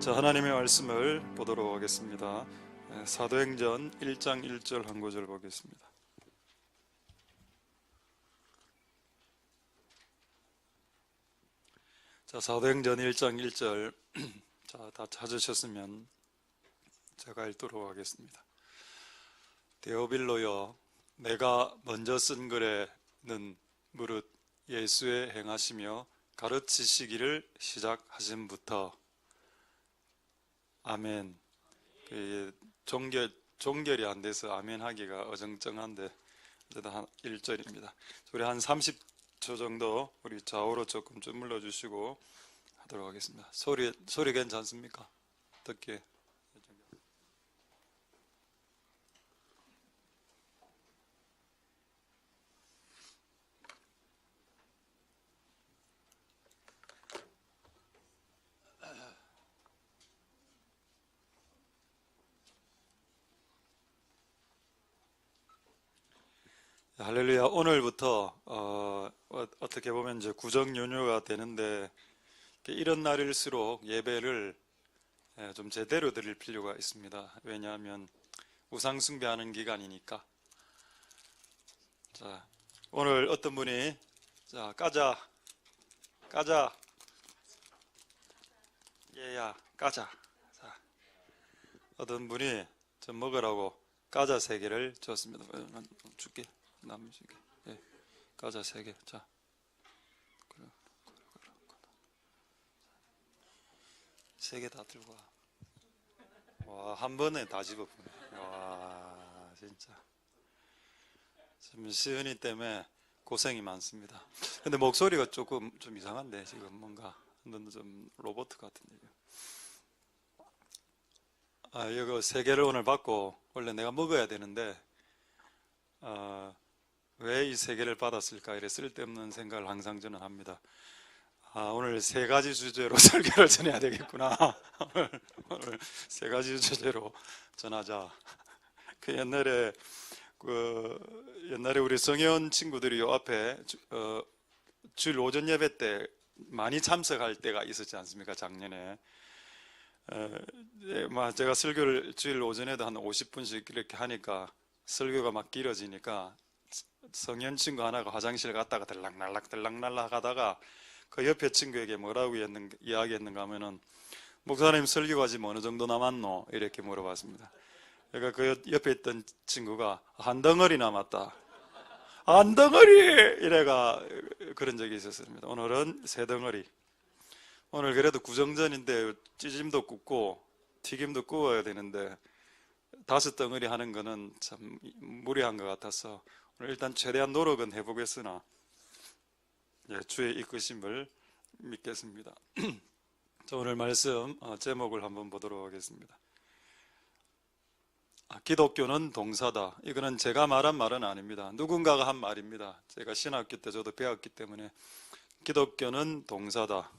자, 하나님의 말씀을 보도록 하겠습니다. 사도행전 1장 1절 한 구절 보겠습니다. 자, 사도행전 1장 1절 자, 다 찾으셨으면 제가 읽도록 하겠습니다. 데오빌로여, 내가 먼저 쓴 글에는 무릇 예수의 행하시며 가르치시기를 시작하심부터 아멘. 종결이 안 돼서 아멘 하기가 어정쩡한데 한 1절입니다. 우리 한 30초 정도 우리 좌우로 조금 주물러 주시고 하도록 하겠습니다. 소리 괜찮습니까? 듣기에. 할렐루야. 오늘부터 어떻게 보면 이제 구정 연휴가 되는데 이런 날일수록 예배를 좀 제대로 드릴 필요가 있습니다. 왜냐하면 우상 숭배하는 기간이니까. 자, 오늘 어떤 분이 자, 까자 얘야 까자. 자, 어떤 분이 좀 먹으라고 까자 3개를 줬습니다. 줄게. 남주게. 예. 과자 3개. 자. 그래. 3개 다 들고 와. 와, 한 번에 다 집어보네. 와, 진짜. 좀 시은이 때문에 고생이 많습니다. 근데 목소리가 조금 좀 이상한데, 지금 뭔가 좀 로봇 같은 얘기. 이거 3개를 오늘 받고 원래 내가 먹어야 되는데 왜 이 3개를 받았을까? 이래 쓸데없는 생각을 항상 저는 합니다. 오늘 3가지 주제로 설교를 전해야 되겠구나. 오늘 3가지 주제로 전하자. 옛날에 우리 성현 친구들이 요 앞에 주일 오전 예배 때 많이 참석할 때가 있었지 않습니까? 작년에. 제가 설교를 주일 오전에도 한 50분씩 이렇게 하니까 설교가 막 길어지니까 성현 친구 하나가 화장실 갔다가 들락날락 하다가 그 옆에 친구에게 뭐라고 이야기했는가 하면은 목사님 설교가 지금 어느 정도 남았노? 이렇게 물어봤습니다. 그러니까 그 옆에 있던 친구가 한 덩어리 남았다. 한 덩어리! 이래가 그런 적이 있었습니다. 오늘은 3덩어리. 오늘 그래도 구정전인데 찌짐도 굽고 튀김도 구워야 되는데 5덩어리 하는 거는 참 무리한 것 같아서 오늘 일단 최대한 노력은 해보겠으나 주의 이끄심을 믿겠습니다. 자, 오늘 말씀 제목을 한번 보도록 하겠습니다. 기독교는 동사다. 이거는 제가 말한 말은 아닙니다. 누군가가 한 말입니다. 제가 신학교 때 저도 배웠기 때문에 기독교는 동사다.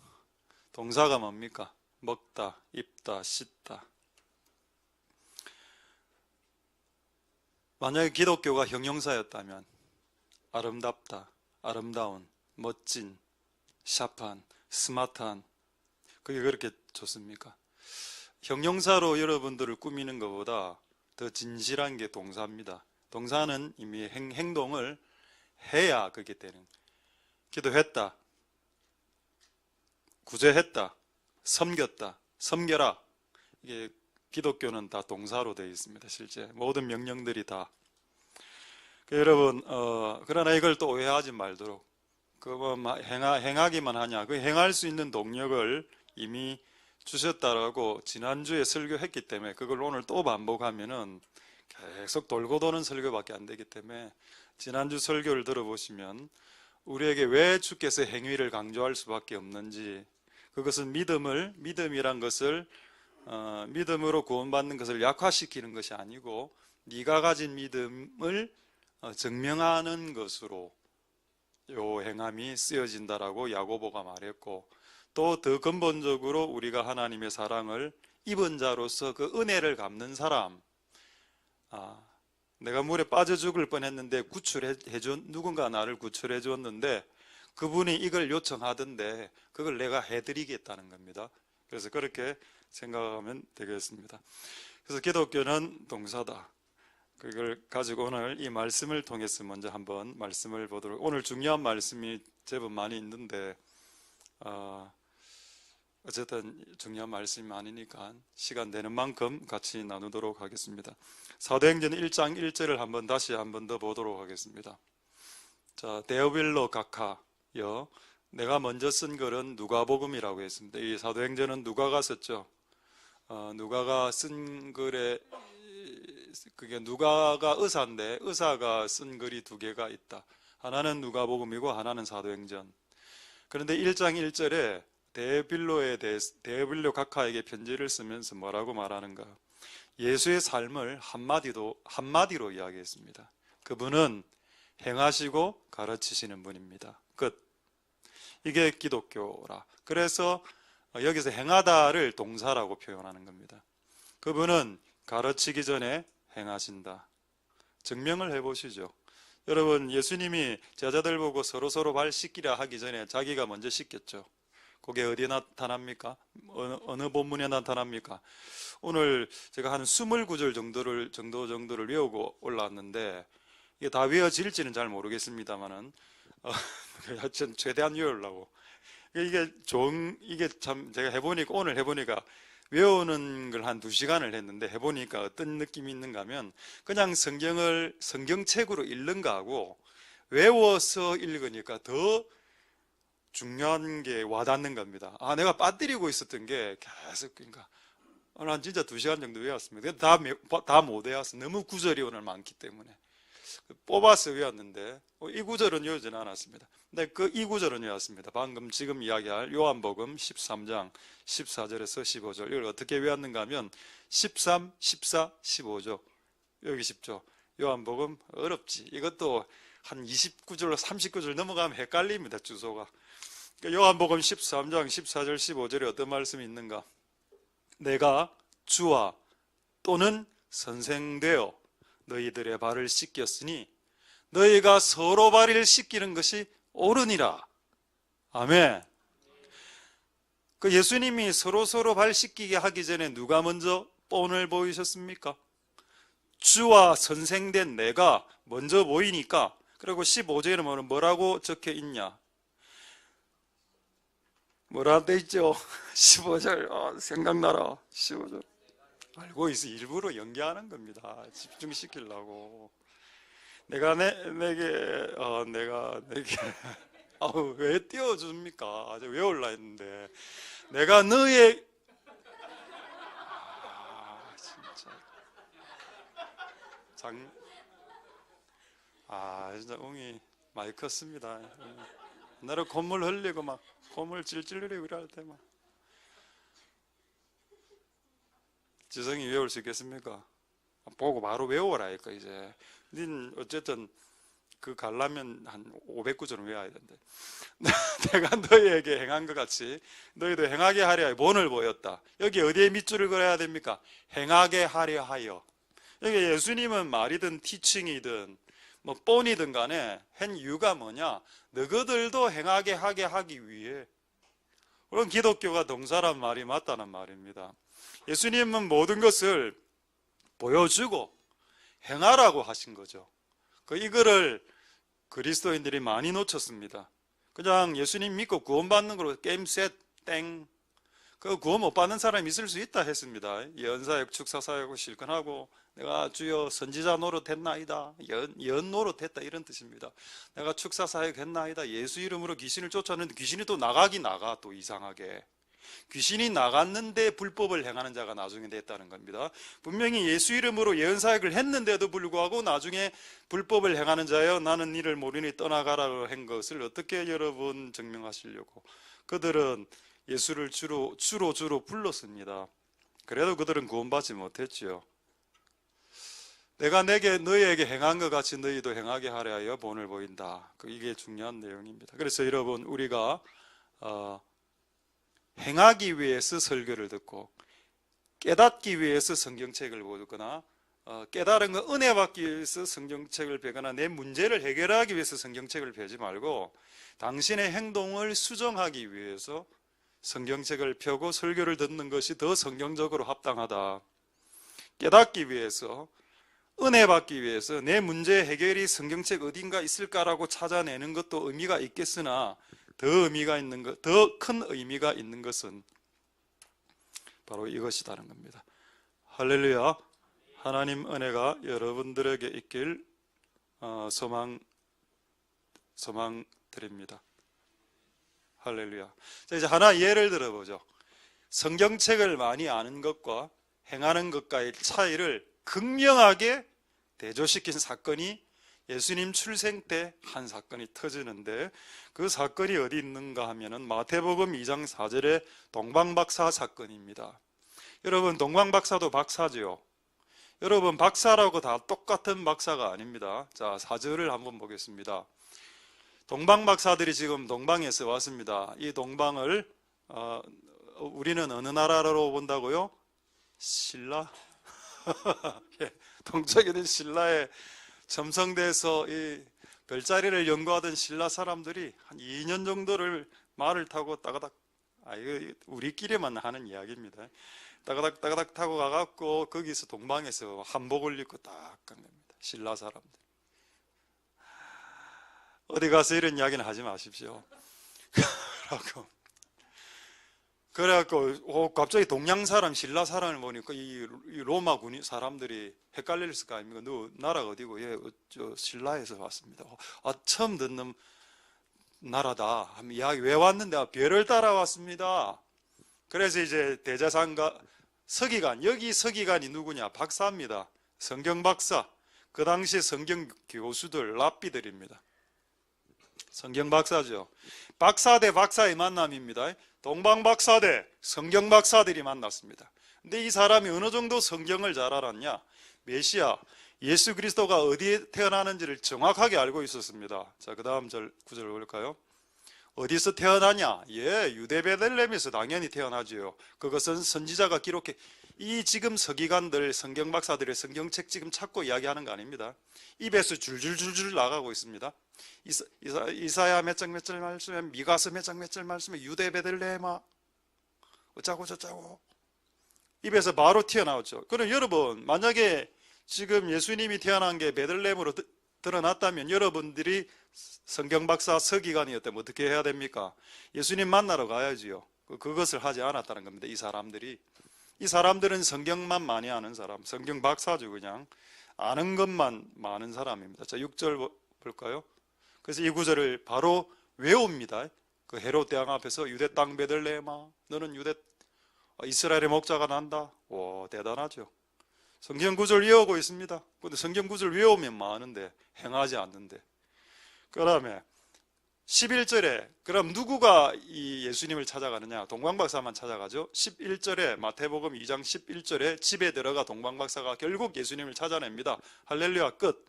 동사가 뭡니까? 먹다, 입다, 씻다. 만약에 기독교가 형용사였다면 아름답다, 아름다운, 멋진, 샤프한, 스마트한, 그게 그렇게 좋습니까? 형용사로 여러분들을 꾸미는 것보다 더 진실한 게 동사입니다. 동사는 이미 행동을 해야 그게 되는. 기도했다, 구제했다, 섬겼다, 섬겨라. 이게 기독교는 다 동사로 되어 있습니다. 실제 모든 명령들이 다. 여러분 그러나 이걸 또 오해하지 말도록 행하기만 하냐. 그 행할 수 있는 동력을 이미 주셨다라고 지난주에 설교했기 때문에 그걸 오늘 또 반복하면은 계속 돌고 도는 설교밖에 안 되기 때문에 지난주 설교를 들어보시면 우리에게 왜 주께서 행위를 강조할 수밖에 없는지, 그것은 믿음이란 것을 믿음으로 구원받는 것을 약화시키는 것이 아니고 네가 가진 믿음을 증명하는 것으로 요 행함이 쓰여진다라고 야고보가 말했고, 또 더 근본적으로 우리가 하나님의 사랑을 입은 자로서 그 은혜를 갚는 사람, 내가 물에 빠져 죽을 뻔했는데 누군가 나를 구출해 줬는데 그분이 이걸 요청하던데 그걸 내가 해드리겠다는 겁니다. 그래서 그렇게 생각하면 되겠습니다. 그래서 기독교는 동사다. 그걸 가지고 오늘 이 말씀을 통해서 먼저 한번 말씀을 보도록. 오늘 중요한 말씀이 제법 많이 있는데 어쨌든 중요한 말씀이 많으니까 시간 되는 만큼 같이 나누도록 하겠습니다. 사도행전 1장 1절을 다시 한번 더 보도록 하겠습니다. 자, 데오빌로 각하여, 내가 먼저 쓴 글은 누가복음이라고 했습니다. 이 사도행전은 누가가 썼죠. 누가가 쓴 글에, 그게 누가가 의사인데 의사가 쓴 글이 두 개가 있다. 하나는 누가복음이고 하나는 사도행전. 그런데 1장 1절에 데오빌로 각하에게 편지를 쓰면서 뭐라고 말하는가? 예수의 삶을 한마디로 이야기했습니다. 그분은 행하시고 가르치시는 분입니다. 끝. 이게 기독교라. 그래서 여기서 행하다를 동사라고 표현하는 겁니다. 그분은 가르치기 전에 행하신다. 증명을 해보시죠. 여러분, 예수님이 제자들 보고 서로 발 씻기라 하기 전에 자기가 먼저 씻겼죠. 그게 어디에 나타납니까? 어느 본문에 나타납니까? 오늘 제가 한 20구절 정도를 외우고 올라왔는데 이게 다 외워질지는 잘 모르겠습니다만은 하여튼 최대한 외우려고. 이게 참 제가 오늘 해보니까 외우는 걸 한 2시간을 했는데 해보니까 어떤 느낌이 있는가 하면 그냥 성경책으로 읽는 거하고 외워서 읽으니까 더 중요한 게 와닿는 겁니다. 내가 빠뜨리고 있었던 게 계속, 그러니까 난 진짜 2시간 정도 외웠습니다. 다 못 외웠어. 너무 구절이 오늘 많기 때문에 뽑아서 외웠는데 이 구절은 외우지는 않았습니다. 근데 이 구절은 외웠습니다. 방금 지금 이야기할 요한복음 13장 14절에서 15절. 이걸 어떻게 외웠는가 하면 13, 14, 15죠. 여기 쉽죠. 요한복음 어렵지. 이것도 한 29절, 30구절 넘어가면 헷갈립니다. 주소가. 요한복음 13장 14절 15절에 어떤 말씀이 있는가? 내가 주와 또는 선생되어 너희들의 발을 씻겼으니 너희가 서로 발을 씻기는 것이 옳으니라. 아멘. 예수님이 서로 발 씻기게 하기 전에 누가 먼저 본을 보이셨습니까? 주와 선생된 내가 먼저 보이니까. 그리고 15절에는 뭐라고 적혀 있냐? 뭐라 돼 있죠? 15절 생각나라. 15절 알고 있어. 일부러 연기하는 겁니다. 집중시키려고. 내가 내게 왜 띄워줍니까? 외울라 했는데 내가 너의 진짜 웅이 많이 컸습니다. 옛날에 콧물 흘리고 막 콧물 찔찔 흘리고 이럴 때 막. 지성이 외울 수 있겠습니까? 보고 바로 외워라 이거 이제. 어쨌든 가려면 한 500구절은 외워야 된대. 내가 너희에게 행한 것 같이 너희도 행하게 하려 본을 보였다. 여기 어디에 밑줄을 그어야 됩니까? 행하게 하려 하여. 여기 예수님은 말이든 티칭이든 뭐 본이든 간에 한 이유가 뭐냐? 너희들도 행하게 하기 위해. 그럼 기독교가 동사란 말이 맞다는 말입니다. 예수님은 모든 것을 보여주고 행하라고 하신 거죠. 이거를 그리스도인들이 많이 놓쳤습니다. 그냥 예수님 믿고 구원받는 거로 게임 셋 땡. 구원 못 받는 사람이 있을 수 있다 했습니다. 연사역 축사사역 실컷하고 내가 주여 선지자 노릇했나이다, 연 노릇했다 이런 뜻입니다. 내가 축사사역 했나이다, 예수 이름으로 귀신을 쫓았는데 귀신이 또 나가 또 이상하게 귀신이 나갔는데 불법을 행하는 자가 나중에 됐다는 겁니다. 분명히 예수 이름으로 예언사역을 했는데도 불구하고 나중에 불법을 행하는 자여 나는 이를 모르니 떠나가라고 한 것을 어떻게 여러분 증명하시려고? 그들은 예수를 주로 불렀습니다. 그래도 그들은 구원받지 못했지요. 내가 너희에게 행한 것 같이 너희도 행하게 하려 하여 본을 보인다. 이게 중요한 내용입니다. 그래서 여러분, 우리가 행하기 위해서 설교를 듣고 깨닫기 위해서 성경책을 보거나 깨달은 거 은혜 받기 위해서 성경책을 배거나 내 문제를 해결하기 위해서 성경책을 배지 말고 당신의 행동을 수정하기 위해서 성경책을 펴고 설교를 듣는 것이 더 성경적으로 합당하다. 깨닫기 위해서, 은혜 받기 위해서 내 문제 해결이 성경책 어딘가 있을까라고 찾아내는 것도 의미가 있겠으나 더 큰 의미가 있는 것은 바로 이것이다는 겁니다. 할렐루야. 하나님 은혜가 여러분들에게 있길 소망 드립니다. 할렐루야. 자, 이제 하나 예를 들어보죠. 성경책을 많이 아는 것과 행하는 것과의 차이를 극명하게 대조시킨 사건이 예수님 출생 때 한 사건이 터지는데, 그 사건이 어디 있는가 하면은 마태복음 2장 4절의 동방박사 사건입니다. 여러분, 동방박사도 박사죠. 여러분, 박사라고 다 똑같은 박사가 아닙니다. 자, 4절을 한번 보겠습니다. 동방박사들이 지금 동방에서 왔습니다. 이 동방을 우리는 어느 나라로 본다고요? 신라? 예, 동쪽에는 신라의 첨성대에서 이 별자리를 연구하던 신라 사람들이 한 2년 정도를 말을 타고 따가닥, 이거 우리끼리만 하는 이야기입니다. 따가닥 따가닥 타고 가갖고 거기서 동방에서 한복을 입고 딱 간 겁니다. 신라 사람들. 어디 가서 이런 이야기는 하지 마십시오. 그래갖고 갑자기 동양 사람, 신라 사람을 보니까 이 로마 군 사람들이 헷갈릴 거 아닙니까? 너 나라가 어디고? 예, 저 신라에서 왔습니다. 처음 듣는 나라다 하면, 이야기 왜 왔는데? 별을 따라왔습니다. 그래서 이제 대제사장과 서기관, 여기 서기관이 누구냐? 박사입니다. 성경 박사. 그 당시 성경 교수들, 랍비들입니다. 성경 박사죠. 박사 대 박사의 만남입니다. 동방 박사 대 성경 박사들이 만났습니다. 근데 이 사람이 어느 정도 성경을 잘 알았냐? 메시아, 예수 그리스도가 어디에 태어나는지를 정확하게 알고 있었습니다. 자, 그 다음 구절 볼까요? 어디서 태어나냐? 예, 유대 베들레헴에서 당연히 태어나지요. 그것은 선지자가 기록해. 이 지금 서기관들, 성경 박사들의 성경책 지금 찾고 이야기하는 거 아닙니다. 입에서 줄줄줄줄 나가고 있습니다. 이사야 몇 장 몇 절 말씀에, 미가서 몇 장 몇 절 말씀에, 유대 베들레헴아 어쩌고 저쩌고 입에서 바로 튀어나오죠. 그럼 여러분, 만약에 지금 예수님이 태어난 게 베들레헴으로 드러났다면 여러분들이 성경 박사 서기관이었다면 어떻게 해야 됩니까? 예수님 만나러 가야지요. 그것을 하지 않았다는 겁니다. 이 사람들은 성경만 많이 아는 사람, 성경 박사죠. 그냥 아는 것만 많은 사람입니다. 자, 6절 볼까요? 그래서 이 구절을 바로 외웁니다. 그 헤롯 대왕 앞에서 유대 땅 베들레헴아, 너는 이스라엘의 목자가 난다. 오, 대단하죠. 성경 구절 외우고 있습니다. 그런데 성경 구절 외우면 많은데 행하지 않는데. 그 다음에 11절에 그럼 누구가 이 예수님을 찾아가느냐? 동방박사만 찾아가죠. 11절에 마태복음 2장 11절에 집에 들어가 동방박사가 결국 예수님을 찾아냅니다. 할렐루야. 끝.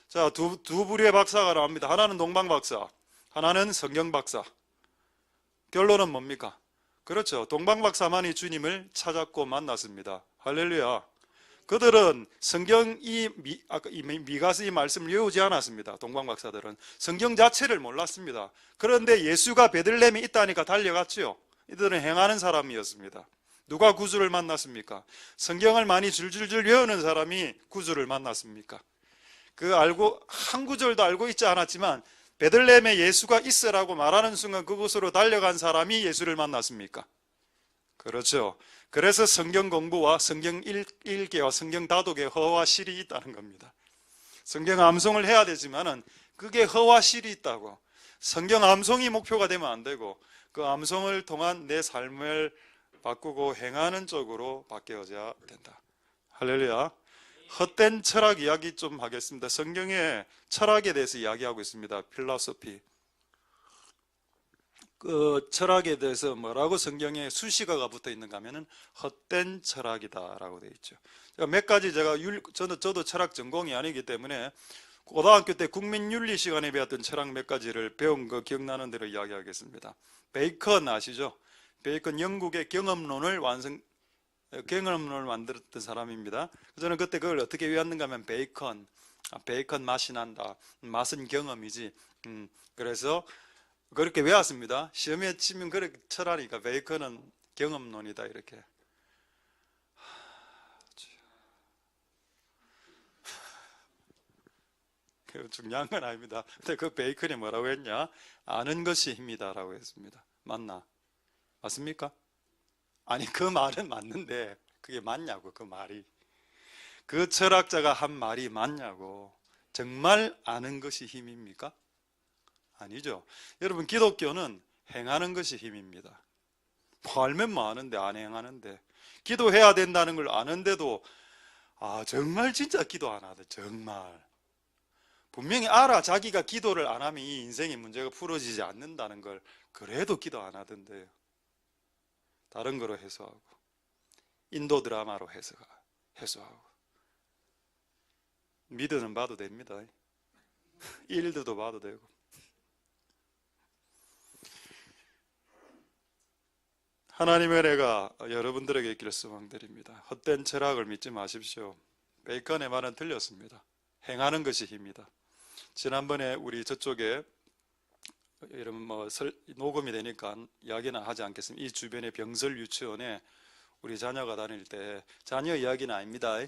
자, 두 부류의 박사가 나옵니다. 하나는 동방박사, 하나는 성경박사. 결론은 뭡니까? 그렇죠. 동방박사만이 주님을 찾았고 만났습니다. 할렐루야. 그들은 성경 아까 미가서 이 말씀을 외우지 않았습니다. 동방박사들은 성경 자체를 몰랐습니다. 그런데 예수가 베들레헴에 있다니까 달려갔죠. 이들은 행하는 사람이었습니다. 누가 구주를 만났습니까? 성경을 많이 줄줄줄 외우는 사람이 구주를 만났습니까? 한 구절도 알고 있지 않았지만 베들레헴에 예수가 있으라고 말하는 순간 그곳으로 달려간 사람이 예수를 만났습니까? 그렇죠. 그래서 성경 공부와 성경 읽기와 성경 다독에 허와 실이 있다는 겁니다. 성경 암송을 해야 되지만은 그게 허와 실이 있다고. 성경 암송이 목표가 되면 안 되고 그 암송을 통한 내 삶을 바꾸고 행하는 쪽으로 바뀌어져야 된다. 할렐루야. 헛된 철학 이야기 좀 하겠습니다. 성경에 철학에 대해서 이야기하고 있습니다. 필라소피. 그 철학에 대해서 뭐라고 성경에 수식어가 붙어 있는가 하면은 헛된 철학이다라고 되어 있죠. 몇 가지 저도 철학 전공이 아니기 때문에 고등학교 때 국민윤리 시간에 배웠던 철학 몇 가지를 배운 거 기억나는 대로 이야기하겠습니다. 베이컨 아시죠? 베이컨 영국의 경험론을 만들었던 사람입니다. 저는 그때 그걸 어떻게 외웠는가 하면 베이컨 맛이 난다. 맛은 경험이지. 그래서 그렇게 외웠습니다. 시험에 치면 그렇게 쳐라니까 베이컨은 경험론이다 이렇게. 중요한 건 아닙니다. 근데 그 베이컨이 뭐라고 했냐? 아는 것이 힘이다라고 했습니다. 맞나? 맞습니까? 아니 그 말은 맞는데 그게 맞냐고 그 말이. 그 철학자가 한 말이 맞냐고. 정말 아는 것이 힘입니까? 아니죠. 여러분 기독교는 행하는 것이 힘입니다. 뭐 알면 뭐 아는데 안 행하는데, 기도해야 된다는 걸 아는데도 정말 진짜 기도 안 하대. 정말 분명히 알아. 자기가 기도를 안 하면 이 인생의 문제가 풀어지지 않는다는 걸. 그래도 기도 안 하던데요. 다른 거로 해소하고, 인도 드라마로 해소하고. 미드는 봐도 됩니다. 일드도 봐도 되고. 하나님의 은혜가 여러분들에게 있기를 소망드립니다. 헛된 철학을 믿지 마십시오. 베이컨의 말은 틀렸습니다. 행하는 것이 힘이다. 지난번에 우리 저쪽에 이런 녹음이 되니까 이야기는 하지 않겠습니다. 이 주변의 병설 유치원에 우리 자녀가 다닐 때, 자녀 이야기는 아닙니다.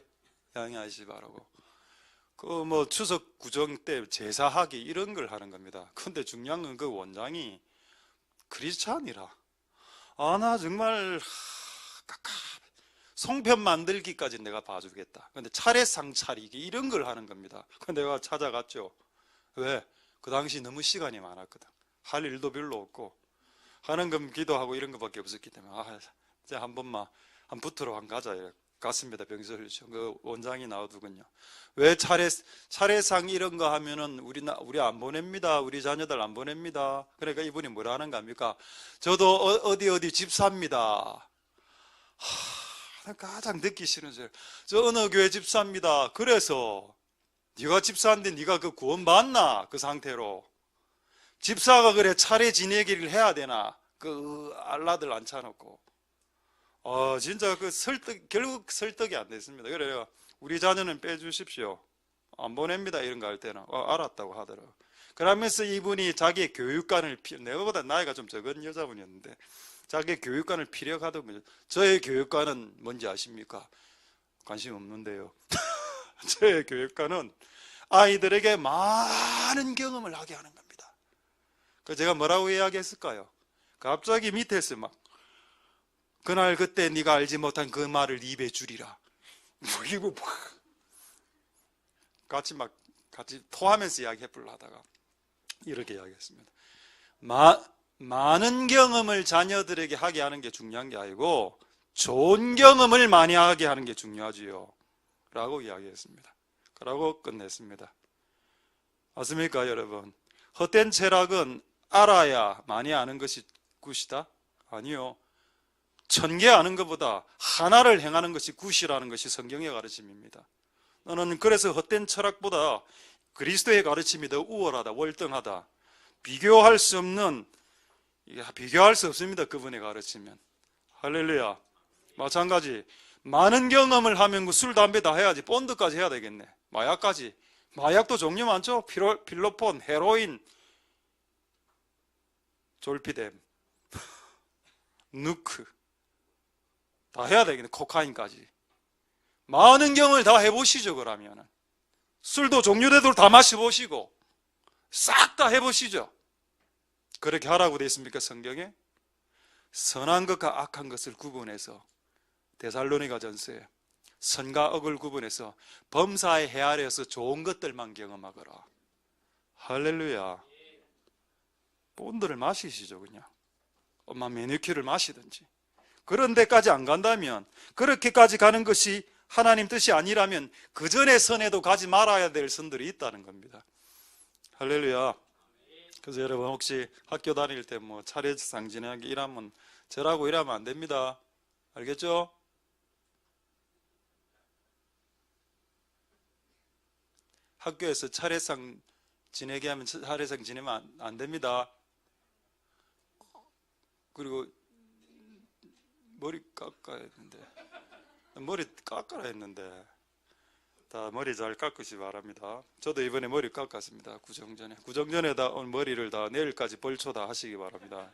양해하시기 바라고. 그 추석 구정 때 제사하기 이런 걸 하는 겁니다. 근데 중요한 건 그 원장이 크리스찬이라. 나 정말 송편 만들기까지 내가 봐주겠다. 근데 차례상 차리기 이런 걸 하는 겁니다. 근데 내가 찾아갔죠. 왜? 그 당시 너무 시간이 많았거든. 할 일도 별로 없고 하는 건 기도하고 이런 것밖에 없었기 때문에 이제 한 번만 붙으러 가자. 갔습니다. 병설유치 그 원장이 나와두군요. 왜 차례상 이런 거 하면은 우리 안 보냅니다. 우리 자녀들 안 보냅니다. 그러니까 이분이 뭐라 하는 겁니까? 저도 어디 집사입니다. 가장 듣기 싫은 소리. 저 어느 교회 집사입니다. 그래서 네가 집사인데 네가 그 구원 받나? 그 상태로 집사가 그래 차례 지내기를 해야 되나? 그 알라들 앉혀놓고. 진짜 결국 설득이 안 됐습니다. 그래요. 우리 자녀는 빼주십시오. 안 보냅니다. 이런 거 할 때는. 알았다고 하더라고요. 그러면서 이분이 자기의 교육관을, 내가보다 나이가 좀 적은 여자분이었는데, 자기의 교육관을 피력하더군요. 저의 교육관은 뭔지 아십니까? 관심 없는데요. 저의 교육관은 아이들에게 많은 경험을 하게 하는 겁니다. 그래서 제가 뭐라고 이야기했을까요? 갑자기 밑에서 그날 그때 네가 알지 못한 그 말을 입에 주리라. 이거 같이 토하면서 이야기해보려 하다가 이렇게 이야기했습니다. 많은 경험을 자녀들에게 하게 하는 게 중요한 게 아니고 좋은 경험을 많이 하게 하는 게 중요하지요. 라고 이야기했습니다. 그러고 끝냈습니다. 맞습니까, 여러분? 헛된 철학은 알아야 많이 아는 것이 굿이다? 아니요. 1000개 아는 것보다 하나를 행하는 것이 굿이라는 것이 성경의 가르침입니다. 너는 그래서 헛된 철학보다 그리스도의 가르침이 더 우월하다, 월등하다. 비교할 수 없습니다. 그분의 가르치면. 할렐루야. 마찬가지. 많은 경험을 하면 술, 담배 다 해야지. 본드까지 해야 되겠네. 마약까지. 마약도 종류 많죠. 필로폰, 헤로인, 졸피뎀, 누크 다 해야 되겠네. 코카인까지. 많은 경험을 다 해보시죠. 그러면 술도 종류대로 다 마셔보시고 싹 다 해보시죠. 그렇게 하라고 되어 있습니까? 성경에? 선한 것과 악한 것을 구분해서, 데살로니가 전서에 선과 악을 구분해서 범사에 헤아려서 좋은 것들만 경험하거라. 할렐루야. 본드를 마시시죠. 그냥 엄마 매니큐를 마시든지. 그런 데까지 안 간다면, 그렇게까지 가는 것이 하나님 뜻이 아니라면 그 전에 선에도 가지 말아야 될 선들이 있다는 겁니다. 할렐루야. 그래서 여러분 혹시 학교 다닐 때 차례상 지내기 일하면 저라고 일하면 안 됩니다. 알겠죠? 학교에서 차례상 지내게 하면 차례상 지내면 안 됩니다. 그리고 머리 깎아야 했는데, 머리 깎아라 했는데 다 머리 잘 깎으시 바랍니다. 저도 이번에 머리 깎았습니다. 구정전에 다 오늘 머리를 다 내일까지 벌초 다 하시기 바랍니다.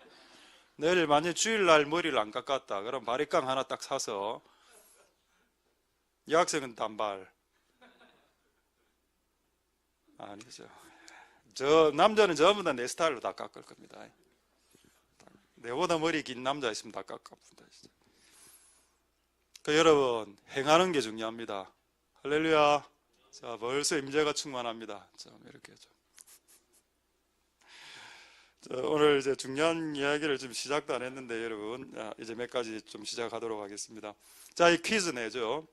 내일 만약 주일날 머리를 안 깎았다 그럼 바리깡 하나 딱 사서, 여학생은 단발 아니죠. 저 남자는 전부 다 내 스타일로 다 깎을 겁니다. 내보다 머리 긴 남자 있으면 다 깎아봅니다. 그 여러분, 행하는 게 중요합니다. 할렐루야. 자, 벌써 임재가 충만합니다. 좀 이렇게 좀. 자, 오늘 이제 중요한 이야기를 좀 시작도 안 했는데 여러분, 이제 몇 가지 좀 시작하도록 하겠습니다. 자, 이 퀴즈 내죠.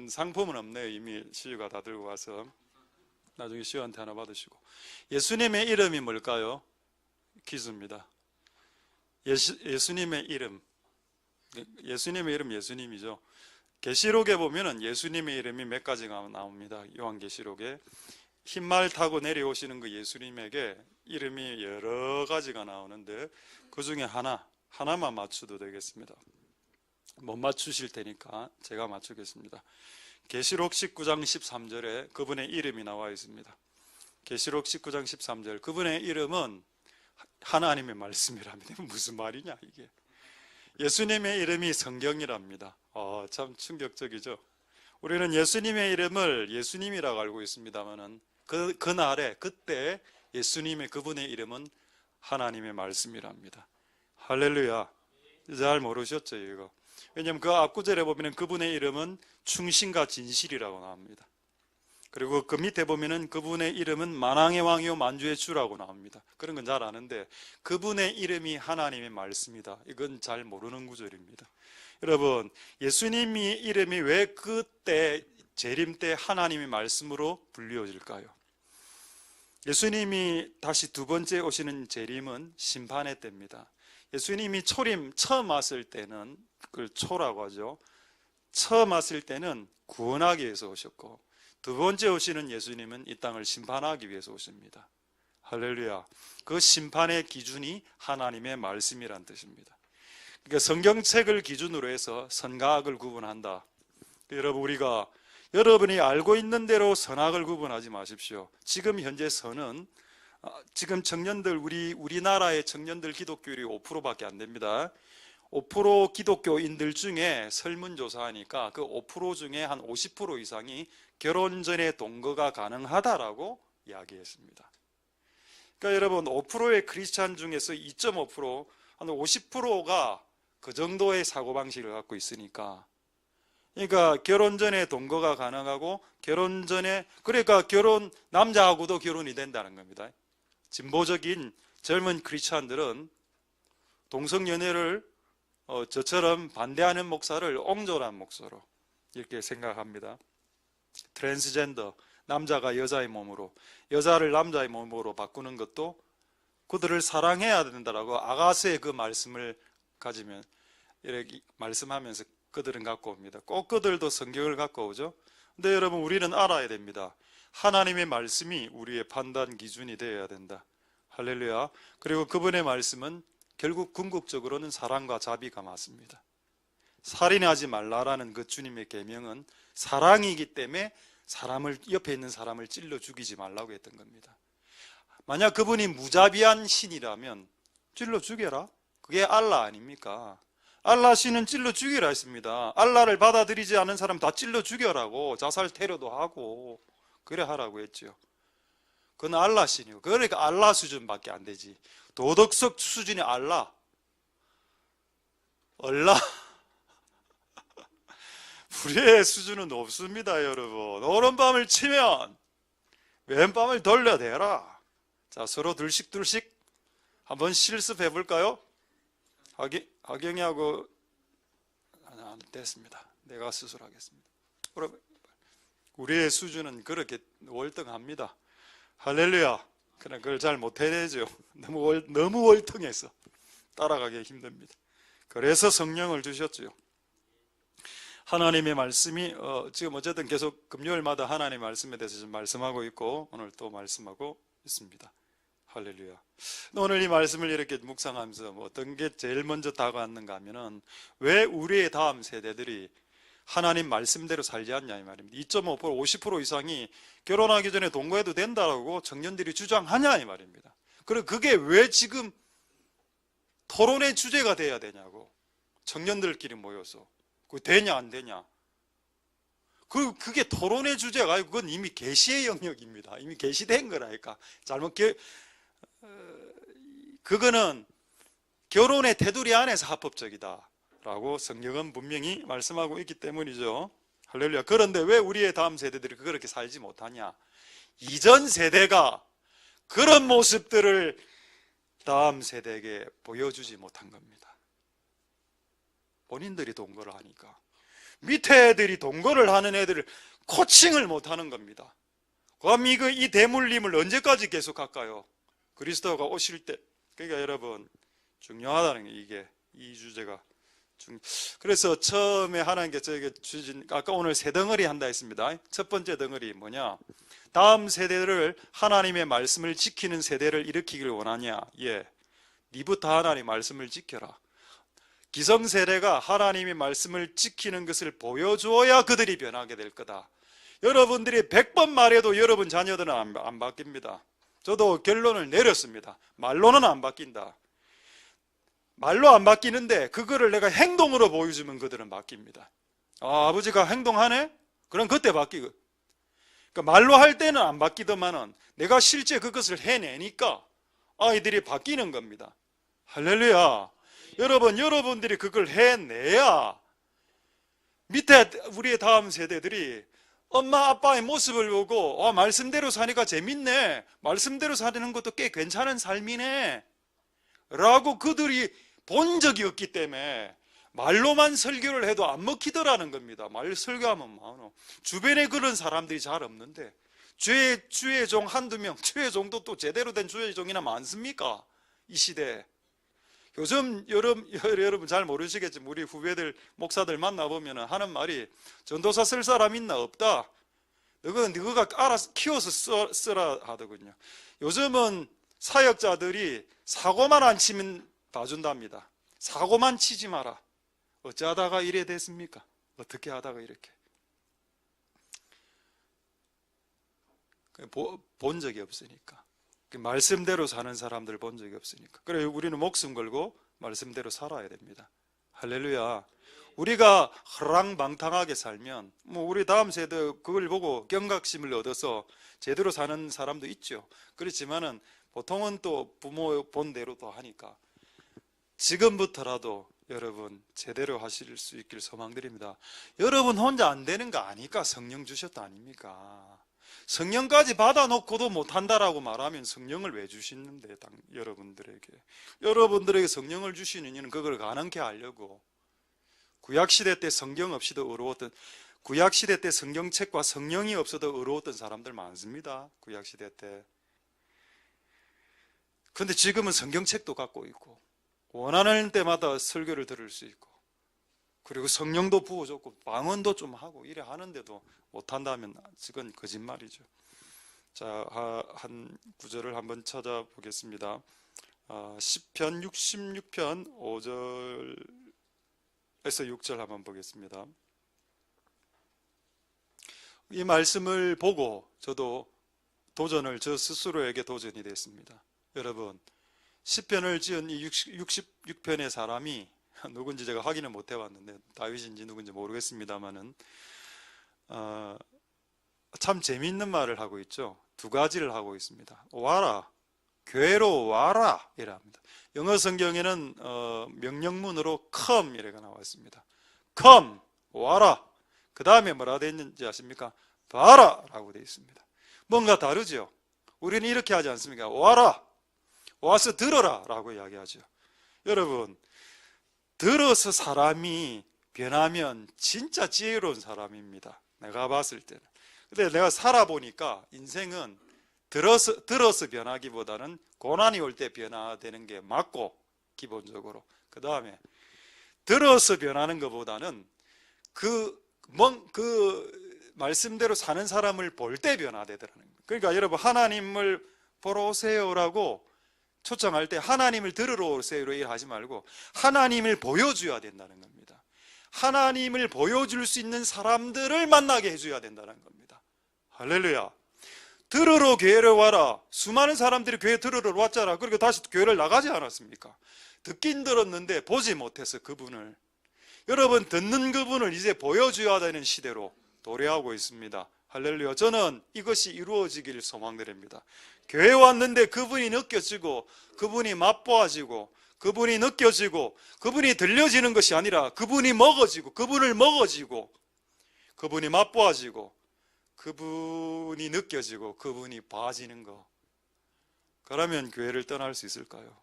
상품은 없네요. 이미 시우가 다 들고 와서 나중에 시우한테 하나 받으시고. 예수님의 이름이 뭘까요? 퀴즈입니다. 예수님의 이름. 예수님의 이름 예수님이죠. 계시록에 보면은 예수님의 이름이 몇 가지가 나옵니다. 요한계시록에 흰말 타고 내려오시는 그 예수님에게 이름이 여러 가지가 나오는데 그 중에 하나만 맞춰도 되겠습니다. 못 맞추실 테니까 제가 맞추겠습니다. 계시록 19장 13절에 그분의 이름이 나와 있습니다. 계시록 19장 13절, 그분의 이름은 하나님의 말씀이랍니다. 무슨 말이냐 이게. 예수님의 이름이 성경이랍니다. 참 충격적이죠. 우리는 예수님의 이름을 예수님이라고 알고 있습니다만은 그날에 그때 예수님의 그분의 이름은 하나님의 말씀이랍니다. 할렐루야. 잘 모르셨죠 이거. 왜냐하면 그 앞구절에 보면 그분의 이름은 충신과 진실이라고 나옵니다. 그리고 그 밑에 보면은 그분의 이름은 만왕의 왕이요 만주의 주라고 나옵니다. 그런 건 잘 아는데 그분의 이름이 하나님의 말씀이다. 이건 잘 모르는 구절입니다. 여러분, 예수님이 이름이 왜 그때 재림 때 하나님의 말씀으로 불리워질까요? 예수님이 다시 두 번째 오시는 재림은 심판의 때입니다. 예수님이 초림 처음 왔을 때는 그걸 초라고 하죠. 처음 왔을 때는 구원하기 위해서 오셨고 두 번째 오시는 예수님은 이 땅을 심판하기 위해서 오십니다. 할렐루야. 그 심판의 기준이 하나님의 말씀이란 뜻입니다. 그러니까 성경책을 기준으로 해서 선과 악을 구분한다. 여러분, 우리가 여러분이 알고 있는 대로 선악을 구분하지 마십시오. 지금 현재 선은 지금 청년들 우리나라의 청년들 기독교율이 5%밖에 안 됩니다. 5% 기독교인들 중에 설문조사하니까 그 5% 중에 한 50% 이상이 결혼 전에 동거가 가능하다라고 이야기했습니다. 그러니까 여러분 5%의 크리스찬 중에서 2.5%, 한 50%가 그 정도의 사고방식을 갖고 있으니까, 그러니까 결혼 전에 동거가 가능하고 결혼 전에, 그러니까 남자하고도 결혼이 된다는 겁니다. 진보적인 젊은 크리스찬들은 동성연애를 저처럼 반대하는 목사를 옹졸한 목사로 이렇게 생각합니다. 트랜스젠더, 남자가 여자의 몸으로, 여자를 남자의 몸으로 바꾸는 것도 그들을 사랑해야 된다라고 아가스의 그 말씀을 가지면 이렇게 말씀하면서 그들은 갖고 옵니다. 꼭 그들도 성경을 갖고 오죠. 근데 여러분, 우리는 알아야 됩니다. 하나님의 말씀이 우리의 판단 기준이 되어야 된다. 할렐루야. 그리고 그분의 말씀은 결국 궁극적으로는 사랑과 자비가 맞습니다. 살인하지 말라라는 그 주님의 계명은 사랑이기 때문에 옆에 있는 사람을 찔러 죽이지 말라고 했던 겁니다. 만약 그분이 무자비한 신이라면 찔러 죽여라. 그게 알라 아닙니까? 알라 신은 찔러 죽이라 했습니다. 알라를 받아들이지 않은 사람 다 찔러 죽여라고, 자살 테러도 하고 그래 하라고 했죠. 그건 알라 신이고, 그러니까 알라 수준밖에 안 되지. 도덕적 수준이 알라. 우리의 수준은 높습니다, 여러분. 오른밤을 치면 왼밤을 돌려대라. 자, 서로 둘씩 한번 실습해 볼까요? 하경이하고 됐습니다. 내가 스스로 하겠습니다. 우리의 수준은 그렇게 월등합니다. 할렐루야. 그러나 그걸 잘 못해내죠. 너무 월등해서 따라가기 힘듭니다. 그래서 성령을 주셨죠. 하나님의 말씀이 지금 어쨌든 계속 금요일마다 하나님의 말씀에 대해서 좀 말씀하고 있고 오늘 또 말씀하고 있습니다. 할렐루야. 오늘 이 말씀을 이렇게 묵상하면서 어떤 게 제일 먼저 다가왔는가 하면은 왜 우리의 다음 세대들이 하나님 말씀대로 살지 않냐 이 말입니다. 2.5% 50% 이상이 결혼하기 전에 동거해도 된다고 청년들이 주장하냐 이 말입니다. 그리고 그게 왜 지금 토론의 주제가 돼야 되냐고. 청년들끼리 모여서 그거 되냐 안 되냐. 그게 토론의 주제가 아니고 그건 이미 계시의 영역입니다. 이미 계시된 거라니까. 그거는 결혼의 테두리 안에서 합법적이다 라고 성경은 분명히 말씀하고 있기 때문이죠. 할렐루야. 그런데 왜 우리의 다음 세대들이 그렇게 살지 못하냐. 이전 세대가 그런 모습들을 다음 세대에게 보여주지 못한 겁니다. 본인들이 동거를 하니까. 밑에 애들이 동거를 하는 애들을 코칭을 못하는 겁니다. 그럼 이 대물림을 언제까지 계속할까요? 그리스도가 오실 때. 그러니까 여러분 중요하다는 게 이게 이 주제가 그래서 처음에 하나님께 저에게 주신 아까 오늘 세 덩어리 한다 했습니다. 첫 번째 덩어리 뭐냐? 다음 세대를 하나님의 말씀을 지키는 세대를 일으키기를 원하냐? 예, 니부터 하나님 말씀을 지켜라. 기성세대가 하나님의 말씀을 지키는 것을 보여주어야 그들이 변하게 될 거다. 여러분들이 100번 말해도 여러분 자녀들은 안 바뀝니다. 저도 결론을 내렸습니다. 말로는 안 바뀐다. 말로 안 바뀌는데 그거를 내가 행동으로 보여주면 그들은 바뀝니다. 아버지가 행동하네? 그럼 그때 바뀌고. 그러니까 말로 할 때는 안 바뀌더만은 내가 실제 그것을 해내니까 아이들이 바뀌는 겁니다. 할렐루야. 여러분들이 그걸 해내야 밑에 우리의 다음 세대들이 엄마 아빠의 모습을 보고 말씀대로 사니까 재밌네, 말씀대로 사는 것도 꽤 괜찮은 삶이네 라고 그들이 본 적이 없기 때문에 말로만 설교를 해도 안 먹히더라는 겁니다. 말 설교하면 많어. 주변에 그런 사람들이 잘 없는데 주의 종 한두 명, 주의 종도 또 제대로 된 주의 종이나 많습니까? 이 시대에. 요즘 여러분 잘 모르시겠지만 우리 후배들 목사들 만나보면 하는 말이 전도사 쓸 사람 있나? 없다. 너가 알아서 키워서 쓰라 하더군요. 요즘은 사역자들이 사고만 안 치면 봐준답니다. 사고만 치지 마라. 어찌하다가 이래 됐습니까? 어떻게 하다가 이렇게. 본 적이 없으니까. 말씀대로 사는 사람들 본 적이 없으니까. 그래 우리는 목숨 걸고 말씀대로 살아야 됩니다. 할렐루야. 우리가 허랑방탕하게 살면 우리 다음 세대 그걸 보고 경각심을 얻어서 제대로 사는 사람도 있죠. 그렇지만은 보통은 또 부모 본대로 또 하니까 지금부터라도 여러분 제대로 하실 수 있길 소망드립니다. 여러분 혼자 안 되는 거 아니까 성령 주셨다 아닙니까? 성령까지 받아놓고도 못한다라고 말하면 성령을 왜 주시는데 여러분들에게 성령을 주시는 이유는 그걸 가능케 하려고. 구약시대 때 성경 없이도 어려웠던, 구약시대 때 성경책과 성령이 없어도 어려웠던 사람들 많습니다. 구약시대 때. 그런데 지금은 성경책도 갖고 있고 원하는 때마다 설교를 들을 수 있고 그리고 성령도 부어줬고 방언도 좀 하고 이래 하는데도 못한다면 그건 거짓말이죠. 자, 한 구절을 한번 찾아보겠습니다. 시편 66편 5절에서 6절 한번 보겠습니다. 이 말씀을 보고 저도 저 스스로에게 도전이 됐습니다. 여러분, 시편을 지은 이 66편의 사람이 누군지 제가 확인을 못 해봤는데 다윗인지 누군지 모르겠습니다만은 참 재미있는 말을 하고 있죠. 두 가지를 하고 있습니다. 와라, 교회로 와라 이랍니다. 영어 성경에는 명령문으로 come 이래가 나와 있습니다. come, 와라. 그 다음에 뭐라 되어 있는지 아십니까? 봐라 라고 되어 있습니다. 뭔가 다르죠. 우리는 이렇게 하지 않습니까? 와라, 와서 들어라 라고 이야기하죠. 여러분, 들어서 사람이 변하면 진짜 지혜로운 사람입니다. 내가 봤을 때는. 근데 내가 살아보니까 인생은 들어서 변하기보다는 고난이 올 때 변화되는 게 맞고, 기본적으로. 그 다음에 들어서 변하는 것보다는 그 말씀대로 사는 사람을 볼 때 변화되더라는 거예요. 그러니까 여러분, 하나님을 보러 오세요라고 초청할 때 하나님을 들으러 오세요로 일하지 말고 하나님을 보여줘야 된다는 겁니다. 하나님을 보여줄 수 있는 사람들을 만나게 해줘야 된다는 겁니다. 할렐루야. 들으러 교회를 와라. 수많은 사람들이 교회 들으러 왔잖아. 그리고 다시 교회를 나가지 않았습니까? 듣긴 들었는데 보지 못해서 그분을, 여러분 듣는 그분을 이제 보여줘야 되는 시대로 도래하고 있습니다. 할렐루야. 저는 이것이 이루어지기를 소망드립니다. 교회에 왔는데 그분이 느껴지고, 그분이 맛보아지고, 그분이 느껴지고, 그분이 들려지는 것이 아니라 그분이 먹어지고, 그분을 먹어지고, 그분이 맛보아지고, 그분이 느껴지고, 그분이 봐지는 거. 그러면 교회를 떠날 수 있을까요?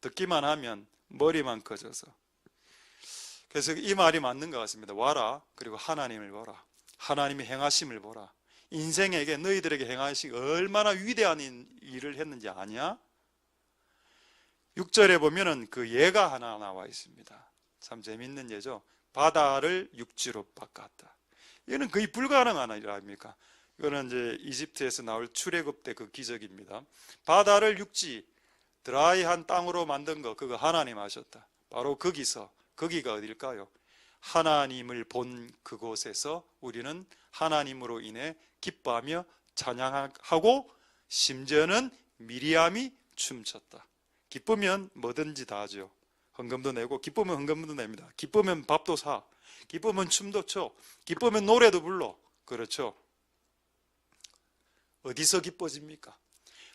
듣기만 하면 머리만 커져서. 그래서 이 말이 맞는 것 같습니다. 와라. 그리고 하나님을 보라. 하나님의 행하심을 보라. 인생에게, 너희들에게 행하신 얼마나 위대한 일을 했는지 아냐? 6절에 보면은 그 예가 하나 나와 있습니다. 참 재밌는 예죠. 바다를 육지로 바꿨다. 이거는 거의 불가능한 일 아닙니까? 이거는 이제 이집트에서 나올 출애굽 때 그 기적입니다. 바다를 육지, 드라이한 땅으로 만든 거, 그거 하나님 하셨다. 바로 거기서, 거기가 어딜까요? 하나님을 본 그곳에서 우리는 하나님으로 인해 기뻐하며 찬양하고, 심지어는 미리암이 춤췄다. 기쁘면 뭐든지 다 하죠. 헌금도 내고, 기쁘면 헌금도 냅니다. 기쁘면 밥도 사, 기쁘면 춤도 춰, 기쁘면 노래도 불러. 그렇죠? 어디서 기뻐집니까?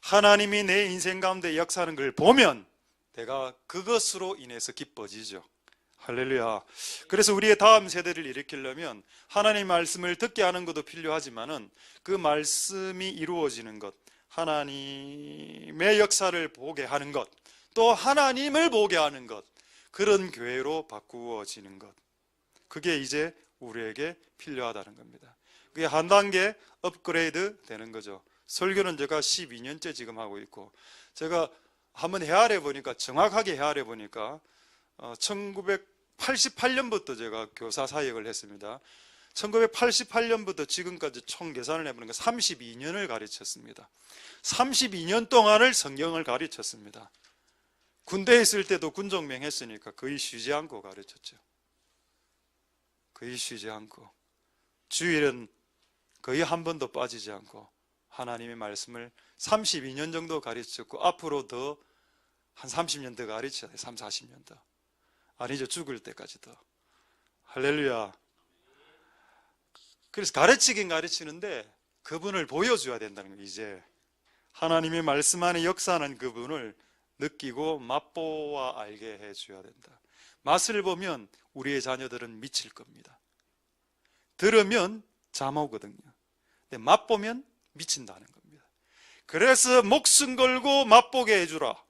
하나님이 내 인생 가운데 역사하는 걸 보면 내가 그것으로 인해서 기뻐지죠. 할렐루야. 그래서 우리의 다음 세대를 일으키려면 하나님 말씀을 듣게 하는 것도 필요하지만은 그 말씀이 이루어지는 것, 하나님의 역사를 보게 하는 것, 또 하나님을 보게 하는 것, 그런 교회로 바꾸어지는 것, 그게 이제 우리에게 필요하다는 겁니다. 그게 한 단계 업그레이드 되는 거죠. 설교는 제가 12년째 지금 하고 있고, 제가 한번 헤아려 보니까, 정확하게 헤아려 보니까 1988년부터 제가 교사 사역을 했습니다. 1988년부터 지금까지 총 계산을 해보니까 32년을 가르쳤습니다. 32년 동안을 성경을 가르쳤습니다. 군대에 있을 때도 군종명 했으니까 거의 쉬지 않고 가르쳤죠. 거의 쉬지 않고, 주일은 거의 한 번도 빠지지 않고 하나님의 말씀을 32년 정도 가르쳤고, 앞으로 더 한 30년 더 가르쳐야 돼요. 3, 40년 더. 아니죠, 죽을 때까지 더. 할렐루야. 그래서 가르치긴 가르치는데 그분을 보여줘야 된다는 거예요. 이제 하나님의 말씀 안에 역사하는 그분을 느끼고 맛보아 알게 해줘야 된다. 맛을 보면 우리의 자녀들은 미칠 겁니다. 들으면 잠 오거든요. 근데 맛보면 미친다는 겁니다. 그래서 목숨 걸고 맛보게 해주라.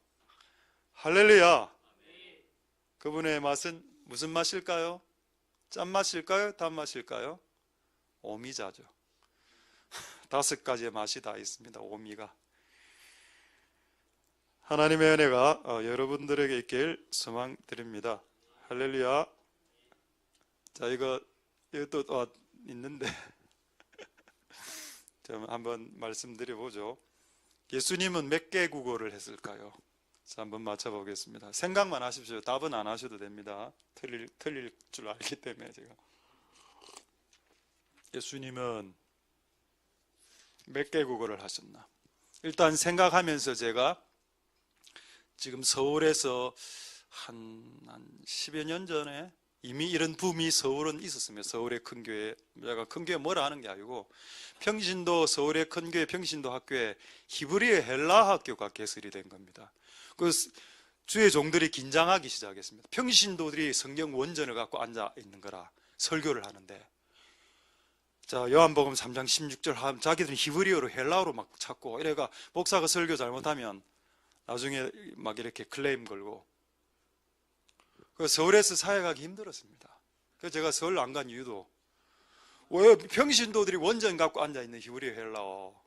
할렐루야. 그분의 맛은 무슨 맛일까요? 짠맛일까요? 단맛일까요? 오미자죠. 5가지의 맛이 다 있습니다. 오미가. 하나님의 은혜가 여러분들에게 있길 소망드립니다. 할렐루야. 자, 이것도 있는데 좀 한번 말씀드려보죠. 예수님은 몇 개 국어를 했을까요? 자, 한번 맞춰보겠습니다. 생각만 하십시오. 답은 안 하셔도 됩니다. 틀릴 줄 알기 때문에 제가. 예수님은 몇 개 국어를 하셨나? 일단 생각하면서 제가 지금 서울에서 한 10여 년 전에 이미 이런 붐이 서울은 있었습니다. 서울의 큰 교회, 제가 큰 교회 뭐라 하는 게 아니고 평신도, 서울의 큰 교회 평신도 학교에 히브리어 헬라 학교가 개설이 된 겁니다. 그 주의 종들이 긴장하기 시작했습니다. 평신도들이 성경 원전을 갖고 앉아 있는 거라 설교를 하는데, 자, 요한복음 3장 16절 하면 자기들은 히브리어로 헬라어로 막 찾고, 이래가 목사가 설교 잘못하면 나중에 막 이렇게 클레임 걸고, 그 서울에서 사역하기 힘들었습니다. 그래서 제가 서울 안 간 이유도, 왜 평신도들이 원전 갖고 앉아 있는 히브리어 헬라어.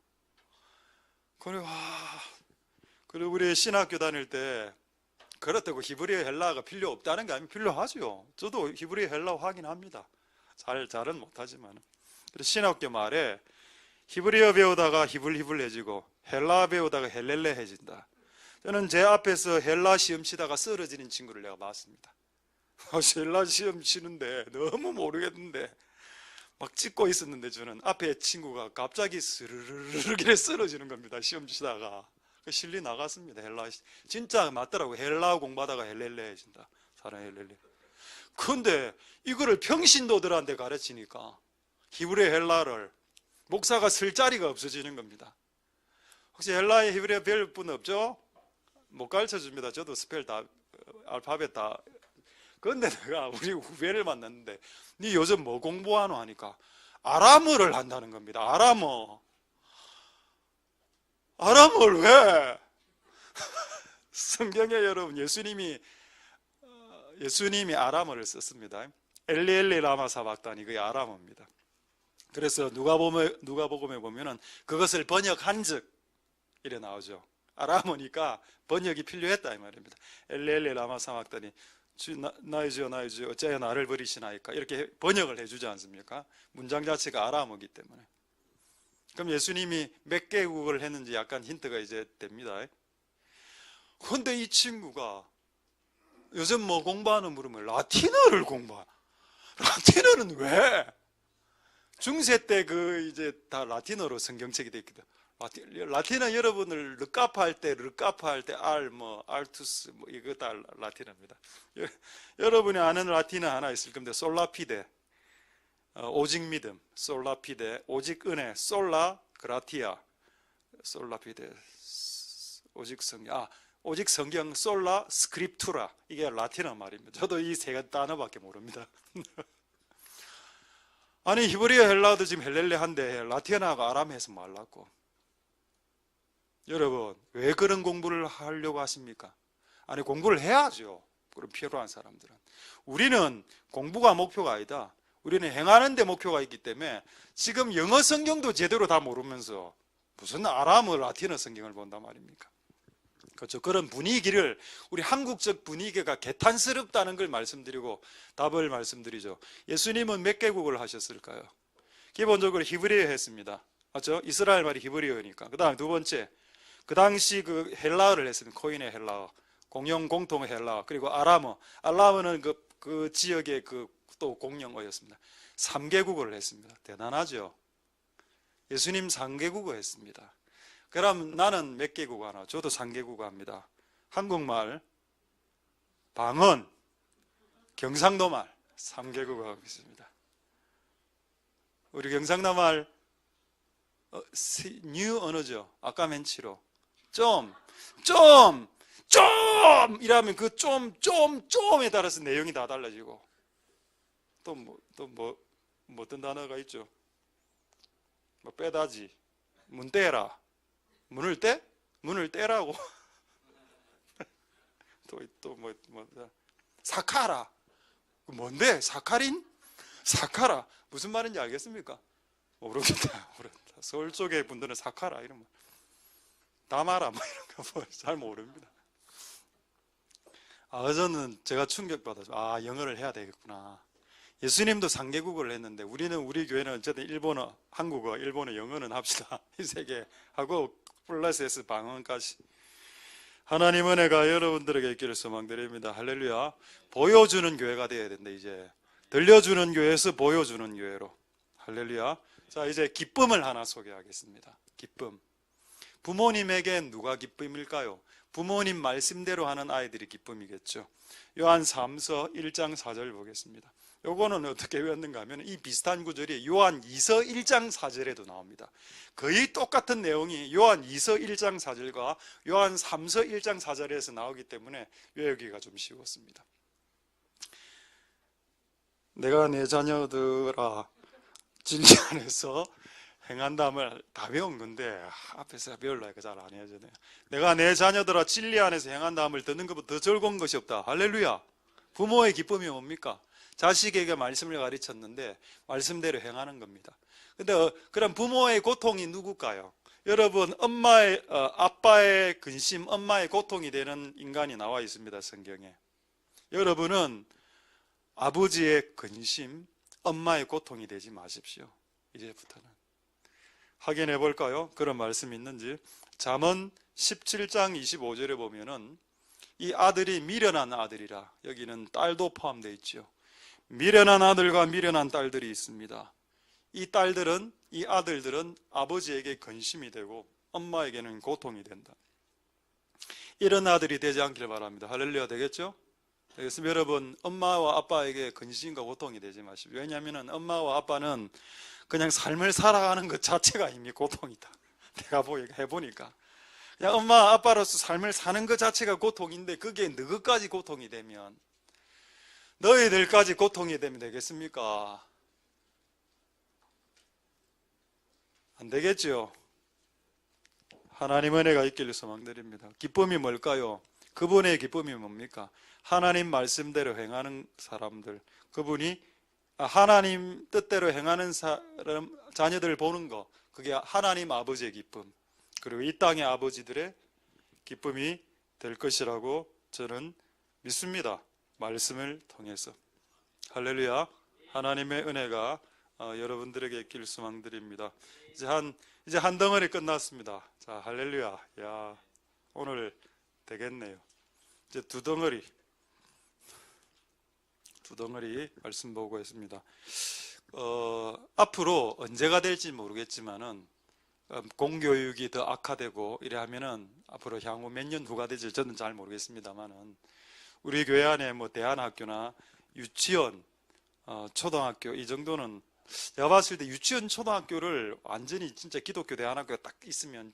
그리고 우리 신학교 다닐 때 그렇다고 히브리어 헬라어가 필요 없다는 게 아니면 필요하죠. 저도 히브리어 헬라어 하긴 합니다. 잘은 못하지만. 그래서 신학교 말에 히브리어 배우다가 히불히불해지고 헬라 배우다가 헬렐레해진다. 저는 제 앞에서 헬라 시험 치다가 쓰러지는 친구를 내가 봤습니다. 헬라 시험 치는데 너무 모르겠는데 막 찍고 있었는데 저는 앞에 친구가 갑자기 스르르르 이렇게 쓰러지는 겁니다. 시험 치다가 실리 나갔습니다. 헬라 진짜 맞더라고. 헬라 공부하다가 헬렐레 해진다. 사람 헬렐레. 근데 이거를 평신도들한테 가르치니까 히브리 헬라를 목사가 쓸 자리가 없어지는 겁니다. 혹시 헬라의 히브리어 배울 분 없죠? 못 가르쳐 줍니다. 저도 스펠 다 알파벳 다. 그런데 내가 우리 후배를 만났는데 니 요즘 뭐 공부하노 하니까 아람어를 한다는 겁니다. 아람어를 왜? 성경에 여러분 예수님이 아람어를 썼습니다. 엘리엘리 라마 사박다니 그게 아람어입니다. 그래서 누가복음에 보면은 그것을 번역한즉 이래 나오죠. 아람어니까 번역이 필요했다 이 말입니다. 엘리엘리 라마 사박다니 나의 주여 어찌하여 나를 버리시나이까 이렇게 번역을 해주지 않습니까? 문장 자체가 아람어기 때문에. 그럼 예수님이 몇 개국을 했는지 약간 힌트가 이제 됩니다. 그런데 이 친구가 요즘 뭐 공부하는 물으면 라틴어를 공부하. 라틴어는 왜? 중세 때 이제 다 라틴어로 성경책이 되어 있거든. 라틴어 여러분을 르카파 할 때 알투스 이거 다 라틴어입니다. 여러분이 아는 라틴어 하나 있을 겁니다. 솔라피데 오직 믿음, 솔라피데 오직 은혜, 솔라 그라티아, 솔라피데 오직 성경, 솔라 스크립투라 이게 라틴어 말입니다. 저도 이 세 단어밖에 모릅니다. 아니 히브리어 헬라어도 지금 헬렐레한데 라틴어가 아람에서 말랐고 여러분 왜 그런 공부를 하려고 하십니까? 아니 공부를 해야죠. 그런 필요한 사람들은. 우리는 공부가 목표가 아니다. 우리는 행하는 데 목표가 있기 때문에 지금 영어 성경도 제대로 다 모르면서 무슨 아람어 라틴어 성경을 본단 말입니까? 그렇죠. 그런 분위기를 우리 한국적 분위기가 개탄스럽다는 걸 말씀드리고 답을 말씀드리죠. 예수님은 몇 개국을 하셨을까요? 기본적으로 히브리어 했습니다. 맞죠? 이스라엘 말이 히브리어니까. 그 다음 두 번째 그 당시 헬라어를 했습니다. 코인의 헬라어, 공통 헬라어, 그리고 아람어는 그 지역의 또 공용어였습니다. 3개국어를 했습니다. 대단하죠? 예수님 3개국어 했습니다. 그럼 나는 몇 개국어 하나? 저도 3개국어 합니다. 한국말, 방언, 경상도말 3개국어 하고 있습니다. 우리 경상도 말 뉴 언어죠. 아까 멘치로 좀 이라면 그 좀에 따라서 내용이 다 달라지고 또 어떤 단어가 있죠. 뭐 빼다지, 문 떼라, 문을 떼라고 사카라 뭔데? 사카린? 사카라 무슨 말인지 알겠습니까? 모르겠다. 서울 쪽의 분들은 사카라 이런 거 다마라 뭐 이런 거 잘 모릅니다. 저는 제가 충격받아서 영어를 해야 되겠구나. 예수님도 3개국어를 했는데 우리 교회는 어쨌든 일본어, 한국어, 일본어, 영어는 합시다. 이 세 개 하고 플러스 방언까지. 하나님 은혜가 여러분들에게 있기를 소망드립니다. 할렐루야. 보여주는 교회가 되어야 된다. 이제 들려주는 교회에서 보여주는 교회로. 할렐루야. 자, 이제 기쁨을 하나 소개하겠습니다. 기쁨. 부모님에겐 누가 기쁨일까요? 부모님 말씀대로 하는 아이들이 기쁨이겠죠. 요한 3서 1장 4절 보겠습니다. 요거는 어떻게 외웠는가 하면 이 비슷한 구절이 요한 2서 1장 4절에도 나옵니다. 거의 똑같은 내용이 요한 2서 1장 4절과 요한 3서 1장 4절에서 나오기 때문에 외우기가 좀 쉬웠습니다. 내가 내 자녀들아 진리 안에서 행한다음을 다 배운 건데 앞에서 배우려니까 잘 안 해야잖아요. 내가 내 자녀들아 진리 안에서 행한다음을 듣는 것보다 더 즐거운 것이 없다. 할렐루야. 부모의 기쁨이 뭡니까? 자식에게 말씀을 가르쳤는데 말씀대로 행하는 겁니다. 근데 그럼 부모의 고통이 누굴까요? 여러분 아빠의 근심, 엄마의 고통이 되는 인간이 나와 있습니다. 성경에. 여러분은 아버지의 근심, 엄마의 고통이 되지 마십시오. 이제부터는. 확인해 볼까요? 그런 말씀이 있는지. 잠언 17장 25절에 보면은 이 아들이 미련한 아들이라 여기는 딸도 포함되어 있죠. 미련한 아들과 미련한 딸들이 있습니다. 이 딸들은, 이 아들들은 아버지에게 근심이 되고 엄마에게는 고통이 된다. 이런 아들이 되지 않길 바랍니다. 할렐루야. 되겠죠? 그래서 여러분, 엄마와 아빠에게 근심과 고통이 되지 마십시오. 왜냐하면 엄마와 아빠는 그냥 삶을 살아가는 것 자체가 이미 고통이다. 내가 해보니까 그냥 엄마 아빠로서 삶을 사는 것 자체가 고통인데 그게 너희까지 고통이 되면, 너희들까지 고통이 되면 되겠습니까? 안 되겠죠. 하나님 은혜가 있기를 소망드립니다. 기쁨이 뭘까요? 그분의 기쁨이 뭡니까? 하나님 말씀대로 행하는 사람들, 그분이 하나님 뜻대로 행하는 사람, 자녀들을 보는 거, 그게 하나님 아버지의 기쁨, 그리고 이 땅의 아버지들의 기쁨이 될 것이라고 저는 믿습니다. 말씀을 통해서. 할렐루야. 하나님의 은혜가 여러분들에게 있기를 소망드립니다. 이제 한 덩어리 끝났습니다. 자, 할렐루야. 야, 오늘 되겠네요. 이제 두 덩어리 말씀 보고 있습니다. 앞으로 언제가 될지 모르겠지만은 공교육이 더 악화되고 이래 하면은 앞으로 향후 몇 년 후가 될지 저는 잘 모르겠습니다만은 우리 교회 안에 뭐 대안학교나 유치원, 초등학교 이 정도는 제가 봤을 때 유치원, 초등학교를 완전히 진짜 기독교 대안학교가 딱 있으면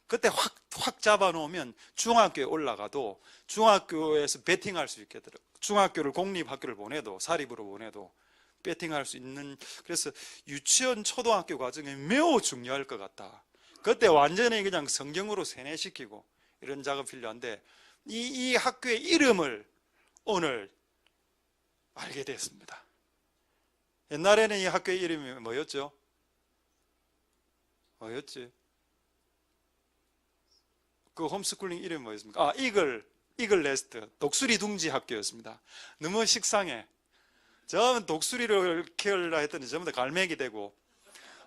그때 확 잡아놓으면 중학교에 올라가도 중학교에서 배팅할 수 있게 되더라고요. 중학교를 공립학교를 보내도 사립으로 보내도 배팅할 수 있는, 그래서 유치원, 초등학교 과정이 매우 중요할 것 같다. 그때 완전히 그냥 성경으로 세뇌시키고 이런 작업이 필요한데 이 학교의 이름을 오늘 알게 됐습니다. 옛날에는 이 학교의 이름이 뭐였죠? 뭐였지? 그 홈스쿨링 이름이 뭐였습니까? 이글 네스트, 독수리 둥지 학교였습니다. 너무 식상해. 저는 독수리를 키우려 했더니 전부 다 갈매기 되고,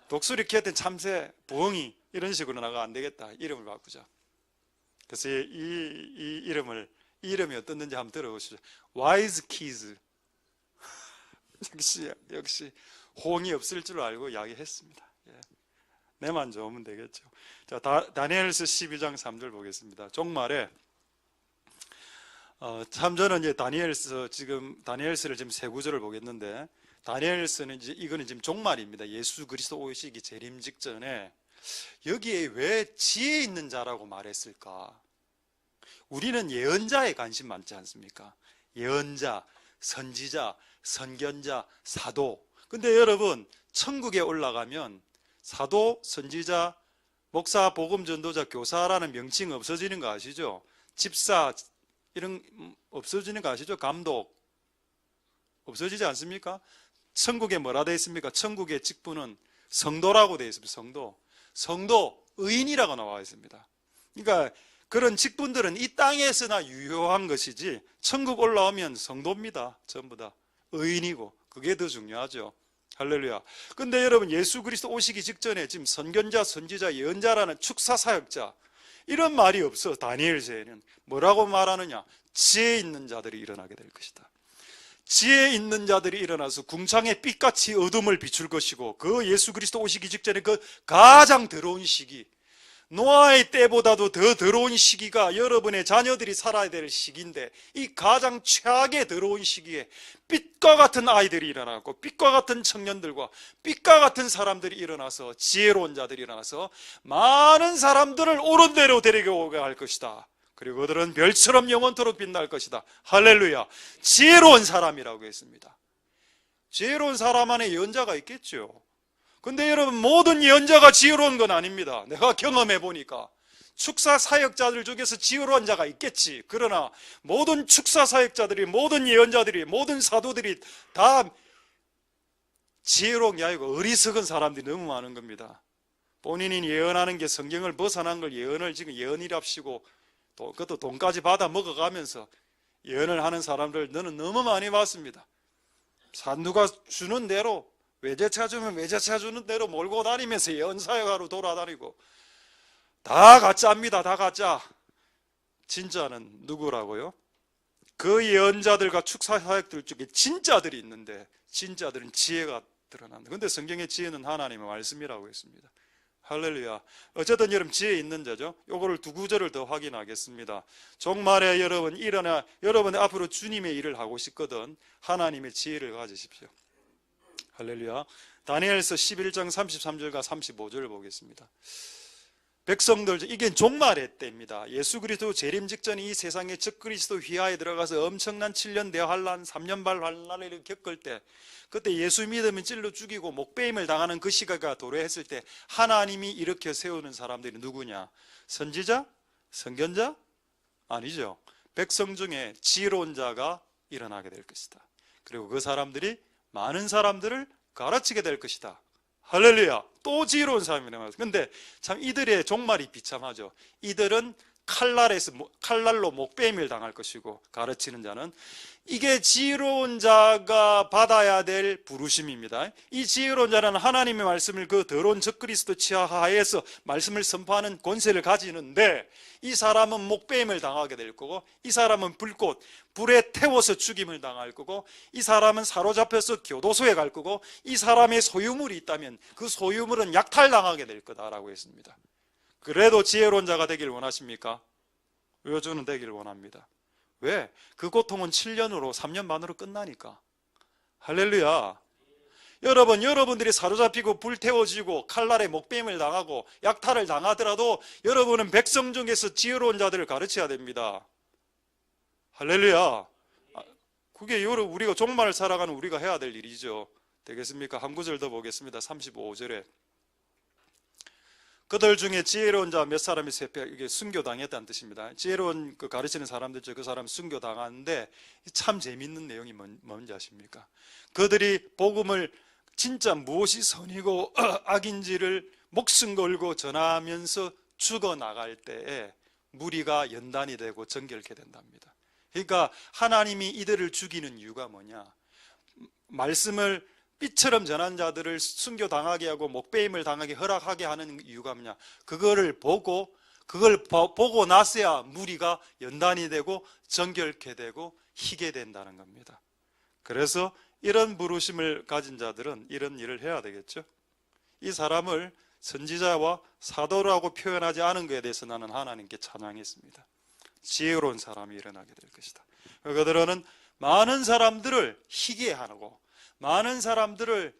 독수리 키웠더니 참새, 부엉이 이런 식으로 나가 안 되겠다. 이름을 바꾸자. 그래서 이 이름이 어떻는지 한번 들어보시죠. Wise Kids. 역시 호응이 없을 줄 알고 이야기했습니다. 내만 좋으면 되겠죠. 자, 다니엘서 12장 3절 보겠습니다. 종말에 참 저는 이제 다니엘서를 지금 세 구절을 보겠는데, 다니엘서는 이거는 지금 종말입니다. 예수 그리스도 오시기 재림 직전에 여기에 왜 지혜 있는 자라고 말했을까? 우리는 예언자에 관심 많지 않습니까? 예언자, 선지자, 선견자, 사도. 근데 여러분, 천국에 올라가면 사도, 선지자, 목사, 복음 전도자, 교사라는 명칭 없어지는 거 아시죠? 집사 이런 없어지는 거 아시죠? 감독 없어지지 않습니까? 천국에 뭐라 되어 있습니까? 천국의 직분은 성도라고 되어 있습니다. 성도, 의인이라고 나와 있습니다. 그러니까 그런 직분들은 이 땅에서나 유효한 것이지 천국 올라오면 성도입니다. 전부 다 의인이고, 그게 더 중요하죠. 할렐루야. 근데 여러분, 예수 그리스도 오시기 직전에 지금 선견자, 선지자, 예언자라는 축사 사역자 이런 말이 없어. 다니엘서에는 뭐라고 말하느냐? 지혜 있는 자들이 일어나게 될 것이다. 지혜 있는 자들이 일어나서 궁창의 빛같이 어둠을 비출 것이고, 그 예수 그리스도 오시기 직전에 그 가장 더러운 시기, 노아의 때보다도 더 더러운 시기가 여러분의 자녀들이 살아야 될 시기인데, 이 가장 최악의 더러운 시기에 빛과 같은 아이들이 일어나고 빛과 같은 청년들과 빛과 같은 사람들이 일어나서, 지혜로운 자들이 일어나서 많은 사람들을 옳은 대로 데려오게 할 것이다. 그리고 그들은 별처럼 영원토록 빛날 것이다. 할렐루야. 지혜로운 사람이라고 했습니다. 지혜로운 사람 안에 예언자가 있겠죠. 근데 여러분, 모든 예언자가 지혜로운 건 아닙니다. 내가 경험해 보니까 축사 사역자들 중에서 지혜로운 자가 있겠지. 그러나 모든 축사 사역자들이, 모든 예언자들이, 모든 사도들이 다 지혜로운 게 아니고 어리석은 사람들이 너무 많은 겁니다. 본인이 예언하는 게 성경을 벗어난 걸 예언을 지금 예언이랍시고, 그것도 돈까지 받아 먹어가면서 예언을 하는 사람들 저는 너무 많이 봤습니다. 누가 주는 대로, 외제차 주면 외제차 주는 대로 몰고 다니면서 예언사역하러 돌아다니고, 다 가짜입니다. 다 가짜. 진짜는 누구라고요? 그 예언자들과 축사사역들 중에 진짜들이 있는데 진짜들은 지혜가 드러난다. 그런데 성경의 지혜는 하나님의 말씀이라고 했습니다. 할렐루야. 어쨌든 여러분 지혜 있는 자죠. 요거를 두 구절을 더 확인하겠습니다. 종말에 여러분 일어나 여러분 앞으로 주님의 일을 하고 싶거든 하나님의 지혜를 가지십시오. 할렐루야. 다니엘서 11장 33절과 35절을 보겠습니다. 백성들, 이게 종말의 때입니다. 예수 그리스도 재림 직전에 이 세상에 적그리스도 휘하에 들어가서 엄청난 7년 대환란, 3년발 환란을 겪을 때, 그때 예수 믿으면 찔러 죽이고 목배임을 당하는 그 시기가 도래했을 때 하나님이 일으켜 세우는 사람들이 누구냐? 선지자? 선견자? 아니죠. 백성 중에 지혜로운 자가 일어나게 될 것이다. 그리고 그 사람들이 많은 사람들을 가르치게 될 것이다. 할렐루야. 또 지혜로운 사람이라고. 근데 참 이들의 종말이 비참하죠. 이들은 칼날로 목베임을 당할 것이고, 가르치는 자는 이게 지혜로운 자가 받아야 될 부르심입니다. 이 지혜로운 자는 하나님의 말씀을 그 더러운 적그리스도 치하하에서 말씀을 선포하는 권세를 가지는데, 이 사람은 목베임을 당하게 될 거고, 이 사람은 불에 태워서 죽임을 당할 거고, 이 사람은 사로잡혀서 교도소에 갈 거고, 이 사람의 소유물이 있다면 그 소유물은 약탈당하게 될 거다라고 했습니다. 그래도 지혜로운 자가 되길 원하십니까? 저는 되길 원합니다. 왜? 그 고통은 7년으로 3년 반으로 끝나니까. 할렐루야. 여러분들이 사로잡히고 불태워지고 칼날에 목베임을 당하고 약탈을 당하더라도 여러분은 백성 중에서 지혜로운 자들을 가르쳐야 됩니다. 할렐루야. 그게 우리가 종말을 살아가는 우리가 해야 될 일이죠. 되겠습니까? 한 구절 더 보겠습니다. 35절에 그들 중에 지혜로운 자 몇 사람이 이게 순교당했다는 뜻입니다. 지혜로운 그 가르치는 사람들 중에 그 사람 순교당하는데 참 재밌는 내용이 뭔지 아십니까? 그들이 복음을 진짜 무엇이 선이고 악인지를 목숨 걸고 전하면서 죽어나갈 때에 무리가 연단이 되고 정결케 된답니다. 그러니까 하나님이 이들을 죽이는 이유가 뭐냐? 말씀을 빛처럼 전한 자들을 순교당하게 하고 목배임을 당하게 허락하게 하는 이유가 뭐냐? 그걸 보고 나서야 무리가 연단이 되고 정결케 되고 희게 된다는 겁니다. 그래서 이런 부르심을 가진 자들은 이런 일을 해야 되겠죠. 이 사람을 선지자와 사도라고 표현하지 않은 것에 대해서 나는 하나님께 찬양했습니다. 지혜로운 사람이 일어나게 될 것이다. 그들은 많은 사람들을 희게 하고 많은 사람들을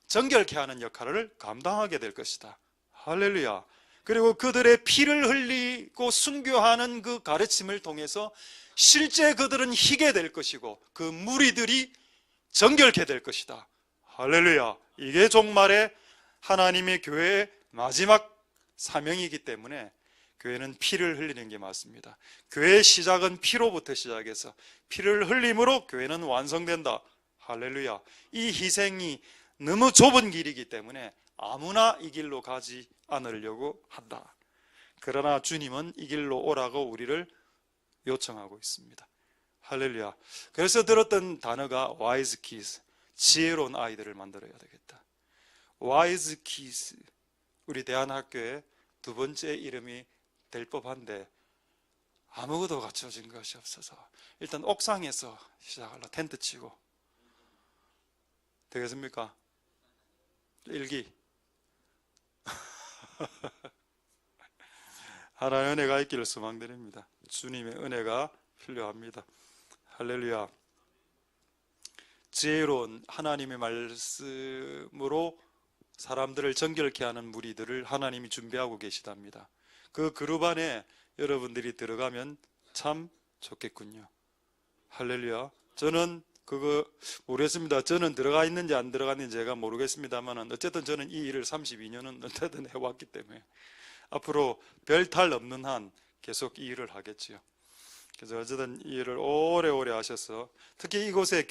정결케 하는 역할을 감당하게 될 것이다. 할렐루야. 그리고 그들의 피를 흘리고 순교하는 그 가르침을 통해서 실제 그들은 희게 될 것이고 그 무리들이 정결케 될 것이다. 할렐루야. 이게 종말에 하나님의 교회의 마지막 사명이기 때문에 교회는 피를 흘리는 게 맞습니다. 교회의 시작은 피로부터 시작해서 피를 흘림으로 교회는 완성된다. 할렐루야. 이 희생이 너무 좁은 길이기 때문에 아무나 이 길로 가지 않으려고 한다. 그러나 주님은 이 길로 오라고 우리를 요청하고 있습니다. 할렐루야. 그래서 들었던 단어가 wise kids, 지혜로운 아이들을 만들어야 되겠다. wise kids, 우리 대한학교의 두 번째 이름이 될 법한데 아무것도 갖춰진 것이 없어서 일단 옥상에서 시작하려 텐트 치고. 되겠습니까? 일기. 하나님의 은혜가 있기를 소망드립니다. 주님의 은혜가 필요합니다. 할렐루야. 지혜로운 하나님의 말씀으로 사람들을 정결케 하는 무리들을 하나님이 준비하고 계시답니다. 그 그룹 안에 여러분들이 들어가면 참 좋겠군요. 할렐루야. 저는 그거 모르겠습니다. 저는 들어가 있는지 안 들어가 있는지 제가 모르겠습니다만 어쨌든 저는 이 일을 32년은 어쨌든 해왔기 때문에 앞으로 별 탈 없는 한 계속 이 일을 하겠지요. 그래서 어쨌든 이 일을 오래오래 하셔서 특히 이곳에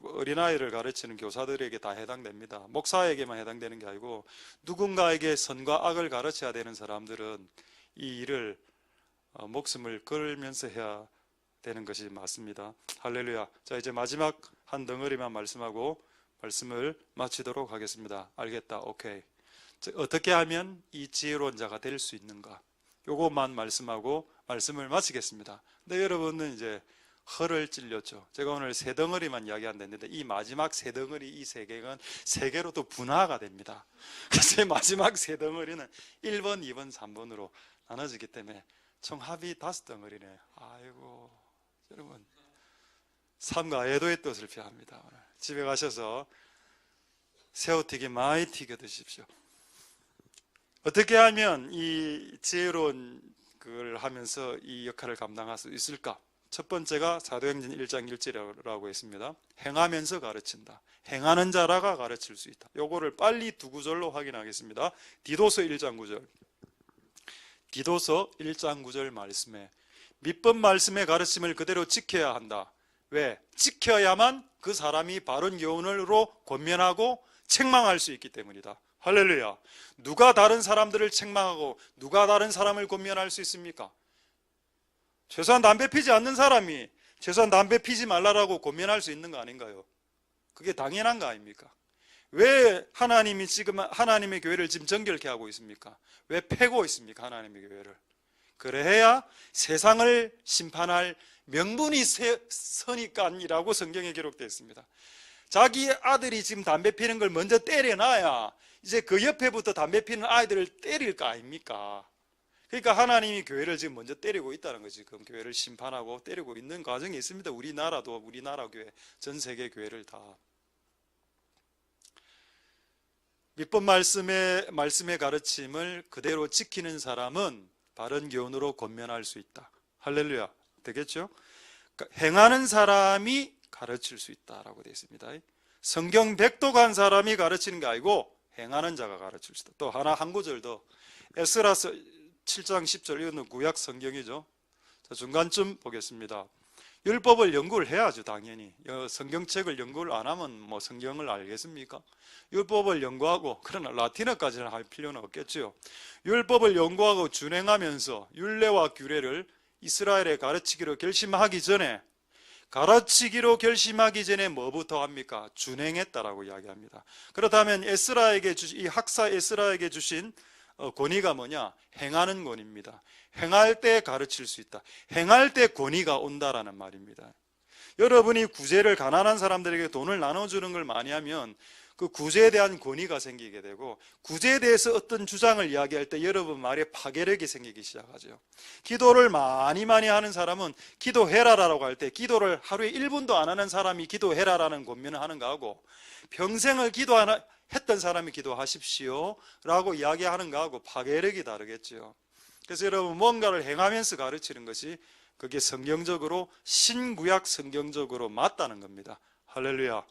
어린아이를 가르치는 교사들에게 다 해당됩니다. 목사에게만 해당되는 게 아니고 누군가에게 선과 악을 가르쳐야 되는 사람들은 이 일을 목숨을 걸면서 해야 되는 것이 맞습니다. 할렐루야. 자, 이제 마지막 한 덩어리만 말씀하고 말씀을 마치도록 하겠습니다. 알겠다. 오케이. 자, 어떻게 하면 이 지혜로운 자가 될 수 있는가? 요것만 말씀하고 말씀을 마치겠습니다. 근데 여러분은 이제 허를 찔렸죠. 제가 오늘 세 덩어리만 이야기한다는데 이 마지막 세 덩어리 이 세 개는 세 개로 또 분화가 됩니다. 그래서 마지막 세 덩어리는 1번, 2번, 3번으로 나눠지기 때문에 총 합이 5덩어리네. 아이고 여러분 삼가 애도의 뜻을 표합니다. 오늘 집에 가셔서 새우튀김 많이 튀겨 드십시오. 어떻게 하면 이 지혜로운 그걸 하면서 이 역할을 감당할 수 있을까? 첫 번째가 사도행전 1장 1절이라고 했습니다. 행하면서 가르친다. 행하는 자라가 가르칠 수 있다. 요거를 빨리 두 구절로 확인하겠습니다. 디도서 1장 9절. 디도서 1장 9절 말씀에 밑법 말씀의 가르침을 그대로 지켜야 한다. 왜? 지켜야만 그 사람이 바른 교훈으로 권면하고 책망할 수 있기 때문이다. 할렐루야. 누가 다른 사람들을 책망하고 누가 다른 사람을 권면할 수 있습니까? 최소한 담배 피지 않는 사람이 최소한 담배 피지 말라라고 권면할 수 있는 거 아닌가요? 그게 당연한 거 아닙니까? 왜 하나님이 지금 하나님의 교회를 지금 정결케 하고 있습니까? 왜 패고 있습니까? 하나님의 교회를. 그래야 세상을 심판할 명분이 서니까이라고 성경에 기록되어 있습니다. 자기 아들이 지금 담배 피는 걸 먼저 때려놔야 이제 그 옆에부터 담배 피는 아이들을 때릴 거 아닙니까? 그러니까 하나님이 교회를 지금 먼저 때리고 있다는 거지. 지금 교회를 심판하고 때리고 있는 과정이 있습니다. 우리나라도, 우리나라 교회, 전 세계 교회를 다. 밑법 말씀의 가르침을 그대로 지키는 사람은 바른 교훈으로 권면할 수 있다. 할렐루야. 되겠죠? 그러니까 행하는 사람이 가르칠 수 있다라고 되어 있습니다. 성경 백독한 사람이 가르치는 게 아니고 행하는 자가 가르칠 수 있다. 또 하나 한 구절 더. 에스라서 7장 10절, 이거는 구약 성경이죠. 자, 중간쯤 보겠습니다. 율법을 연구를 해야죠. 당연히 성경책을 연구를 안 하면 뭐 성경을 알겠습니까? 율법을 연구하고, 그러나 라틴어까지는 할 필요는 없겠죠. 율법을 연구하고 준행하면서 율례와 규례를 이스라엘에 가르치기로 결심하기 전에 뭐부터 합니까? 준행했다라고 이야기합니다. 그렇다면 이 학사 에스라에게 주신 권위가 뭐냐? 행하는 권위입니다. 행할 때 가르칠 수 있다. 행할 때 권위가 온다라는 말입니다. 여러분이 구제를 가난한 사람들에게 돈을 나눠주는 걸 많이 하면 그 구제에 대한 권위가 생기게 되고, 구제에 대해서 어떤 주장을 이야기할 때 여러분 말에 파괴력이 생기기 시작하죠. 기도를 많이 하는 사람은 기도해라라고 할 때 기도를 하루에 1분도 안 하는 사람이 기도해라라는 권면을 하는 거하고, 평생을 했던 사람이 기도하십시오 라고 이야기하는 거하고 파괴력이 다르겠죠. 그래서 여러분 뭔가를 행하면서 가르치는 것이 그게 성경적으로, 신구약 성경적으로 맞다는 겁니다. 할렐루야.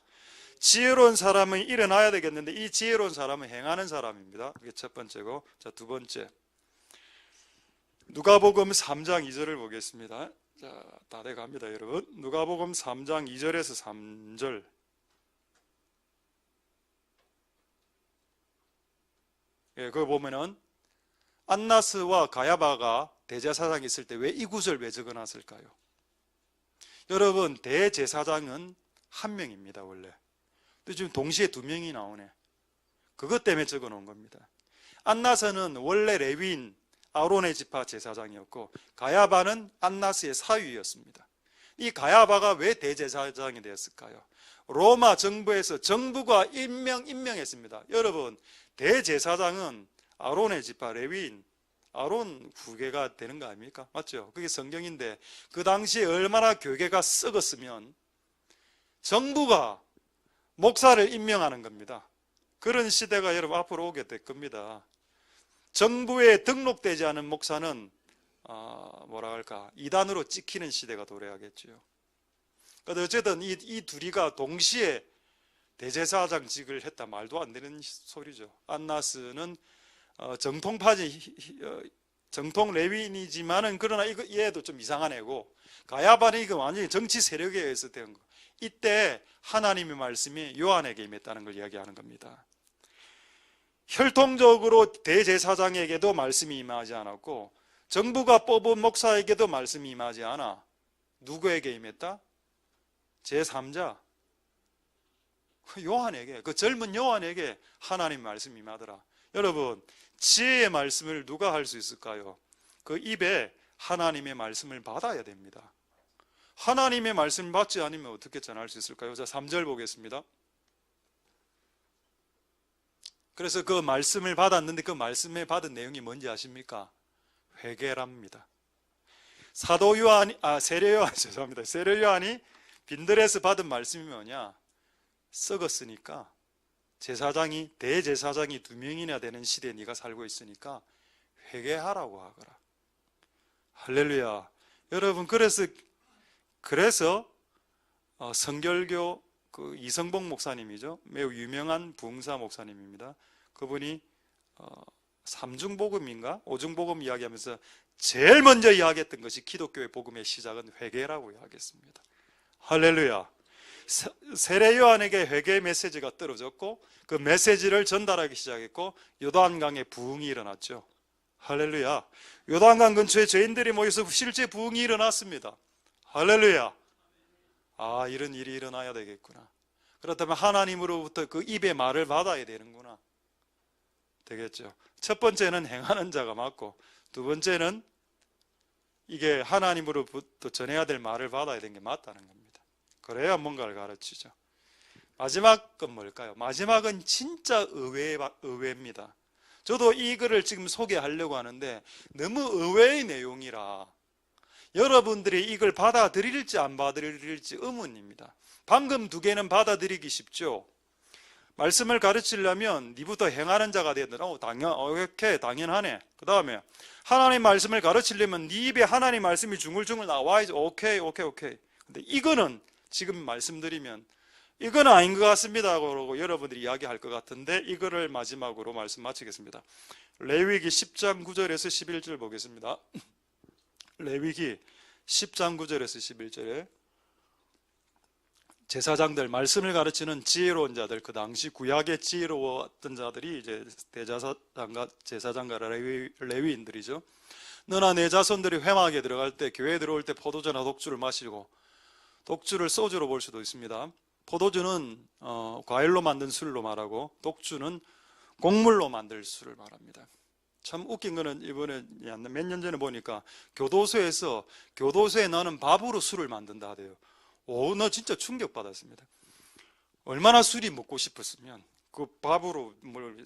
지혜로운 사람은 일어나야 되겠는데 이 지혜로운 사람은 행하는 사람입니다. 그게 첫 번째고, 자, 두 번째 누가복음 3장 2절을 보겠습니다. 자, 다 돼갑니다 여러분. 누가복음 3장 2절에서 3절. 예, 그거 보면은 안나스와 가야바가 대제사장이 있을 때 왜 이 구절 왜 적어놨을까요? 여러분, 대제사장은 한 명입니다 원래. 근데 지금 동시에 두 명이 나오네. 그것 때문에 적어놓은 겁니다. 안나스는 원래 레위인 아론의 지파 제사장이었고, 가야바는 안나스의 사위였습니다. 이 가야바가 왜 대제사장이 되었을까요? 로마 정부에서 정부가 임명했습니다. 여러분, 대제사장은 아론의 지파 레위인, 아론 후계가 되는 거 아닙니까? 맞죠? 그게 성경인데 그 당시에 얼마나 교계가 썩었으면 정부가 목사를 임명하는 겁니다. 그런 시대가 여러분 앞으로 오게 될 겁니다. 정부에 등록되지 않은 목사는 이단으로 찍히는 시대가 도래하겠죠. 그런데 어쨌든 이 둘이가 동시에 대제사장직을 했다, 말도 안 되는 소리죠. 안나스는 정통 레위인이지만은 그러나 얘도 좀 이상한 애고, 가야바는 이거 완전히 정치 세력에 의해서 된 거. 이때 하나님의 말씀이 요한에게 임했다는 걸 이야기하는 겁니다. 혈통적으로 대제사장에게도 말씀이 임하지 않았고, 정부가 뽑은 목사에게도 말씀이 임하지 않아 누구에게 임했다? 제3자 요한에게, 그 젊은 요한에게 하나님 말씀이 임하더라. 여러분, 지혜의 말씀을 누가 할 수 있을까요? 그 입에 하나님의 말씀을 받아야 됩니다. 하나님의 말씀을 받지 않으면 어떻게 전할 수 있을까요? 자, 3절 보겠습니다. 그래서 그 말씀을 받았는데 그 말씀에 받은 내용이 뭔지 아십니까? 회개랍니다. 세례 요한 죄송합니다. 세례 요한이 빈들에서 받은 말씀이 뭐냐? 썩었으니까 대제사장이 2명이나 되는 시대에 네가 살고 있으니까 회개하라고 하거라. 할렐루야. 여러분, 그래서 성결교 그 이성복 목사님이죠. 매우 유명한 부흥사 목사님입니다. 그분이 삼중복음인가 오중복음 이야기하면서 제일 먼저 이야기했던 것이 기독교의 복음의 시작은 회개라고 이야기했습니다. 할렐루야. 세례 요한에게 회개 메시지가 떨어졌고 그 메시지를 전달하기 시작했고 요단강에 부흥이 일어났죠. 할렐루야. 요단강 근처에 죄인들이 모여서 실제 부흥이 일어났습니다. 할렐루야. 아, 이런 일이 일어나야 되겠구나. 그렇다면 하나님으로부터 그 입의 말을 받아야 되는구나. 되겠죠. 첫 번째는 행하는 자가 맞고, 두 번째는 이게 하나님으로부터 전해야 될 말을 받아야 되는 게 맞다는 겁니다. 그래야 뭔가를 가르치죠. 마지막 건 뭘까요? 마지막은 진짜 의외입니다. 저도 이 글을 지금 소개하려고 하는데 너무 의외의 내용이라 여러분들이 이걸 받아들일지 안 받아들일지 의문입니다. 방금 두 개는 받아들이기 쉽죠. 말씀을 가르치려면 니부터 행하는 자가 되야 되나? 오케이, 당연하네. 그 다음에 하나님 말씀을 가르치려면 니 입에 하나님 말씀이 중글중글 나와야지. 오케이. 근데 이거는 지금 말씀드리면 이거는 아닌 것 같습니다 그러고 여러분들이 이야기할 것 같은데 이거를 마지막으로 말씀 마치겠습니다. 레위기 10장 9절에서 11절 보겠습니다. 레위기 10장 9절에서 11절에 제사장들, 말씀을 가르치는 지혜로운 자들, 그 당시 구약에 지혜로웠던 자들이 이제 대제사장과 제사장과 레위인들이죠. 너나 내 자손들이 회막에 들어갈 때, 교회에 들어올 때 포도주나 독주를 마시고, 독주를 소주로 볼 수도 있습니다. 포도주는 과일로 만든 술로 말하고 독주는 곡물로 만든 술을 말합니다. 참 웃긴 거는 이번에 몇 년 전에 보니까 교도소에 나는 밥으로 술을 만든다 하대요. 오, 나 진짜 충격받았습니다. 얼마나 술이 먹고 싶었으면 그 밥으로 뭘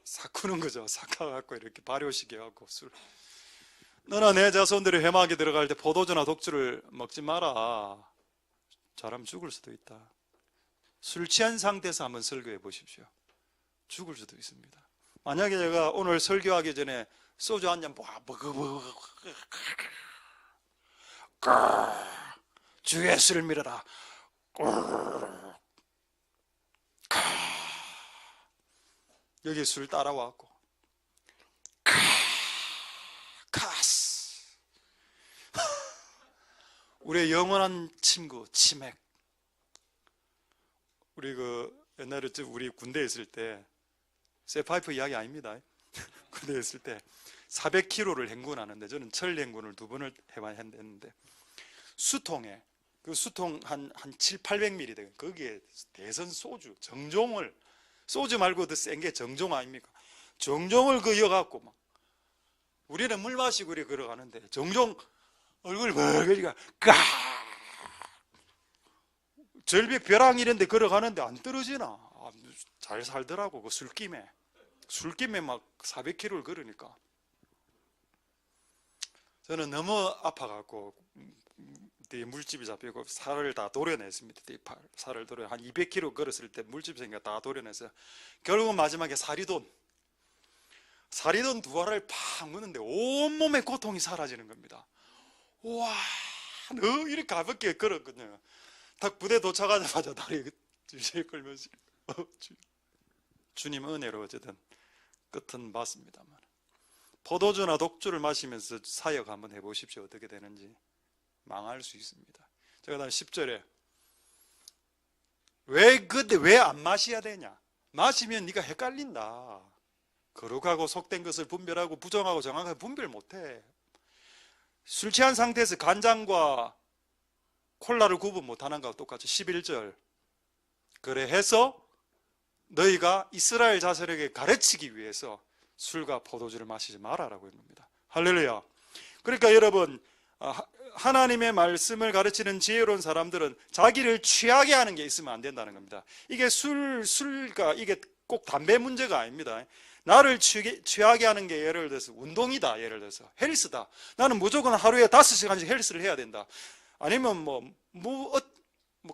삭히는 거죠. 삭혀갖고 이렇게 발효시켜 갖고 술. 너나 내 자손들이 회막에 들어갈 때 포도주나 독주를 먹지 마라. 잘하면 죽을 수도 있다. 술 취한 상태에서 한번 설교해 보십시오. 죽을 수도 있습니다. 만약에 제가 오늘 설교하기 전에 소주 한 잔 주 예수를 믿어라. 여기 술 따라왔고 카스 우리의 영원한 친구 치맥. 우리 옛날에 우리 군대에 있을 때 쇠파이프 이야기 아닙니다. 군대에 있을 때 400km를 행군하는데 저는 철 행군을 2번을 했는데 수통에 그 수통 한 7, 800ml 되는 거기에 대선 소주 정종을 소주 말고 더 센 게 정종 아닙니까? 정종을 이어갖고 막 우리는 물 마시고 이렇게 걸어가는데 정종 얼굴 벌거지가 절벽 벼랑 이런데 걸어가는데 안 떨어지나? 잘 살더라고. 그 술김에 막 400km를 걸으니까 저는 너무 아파갖고 물집이 잡히고 살을 다 도려냈습니다. 살을 한 200km 걸었을 때 물집이 생겨 다 도려냈어요. 결국은 마지막에 사리돈 2알을 팍 무는데 온몸의 고통이 사라지는 겁니다. 와, 너 이렇게 가볍게 걸었거든요. 딱 부대 도착하자마자 다리 주시에 걸면서 주님 은혜로 어쨌든 끝은 봤습니다만 포도주나 독주를 마시면서 사역 한번 해보십시오. 어떻게 되는지. 망할 수 있습니다. 제가 다음 10절에 왜 안 마셔야 되냐? 마시면 네가 헷갈린다. 거룩하고 속된 것을 분별하고 부정하고 정확하게 분별 못해. 술 취한 상태에서 간장과 콜라를 구분 못하는 것과 똑같이 11절 그래 해서 너희가 이스라엘 자손에게 가르치기 위해서 술과 포도주를 마시지 마라라고 합니다. 할렐루야. 그러니까 여러분, 하나님의 말씀을 가르치는 지혜로운 사람들은 자기를 취하게 하는 게 있으면 안 된다는 겁니다. 이게 술과 이게 꼭 담배 문제가 아닙니다. 나를 취하게 하는 게 예를 들어서 운동이다, 예를 들어서 헬스다. 나는 무조건 하루에 5시간씩 헬스를 해야 된다. 아니면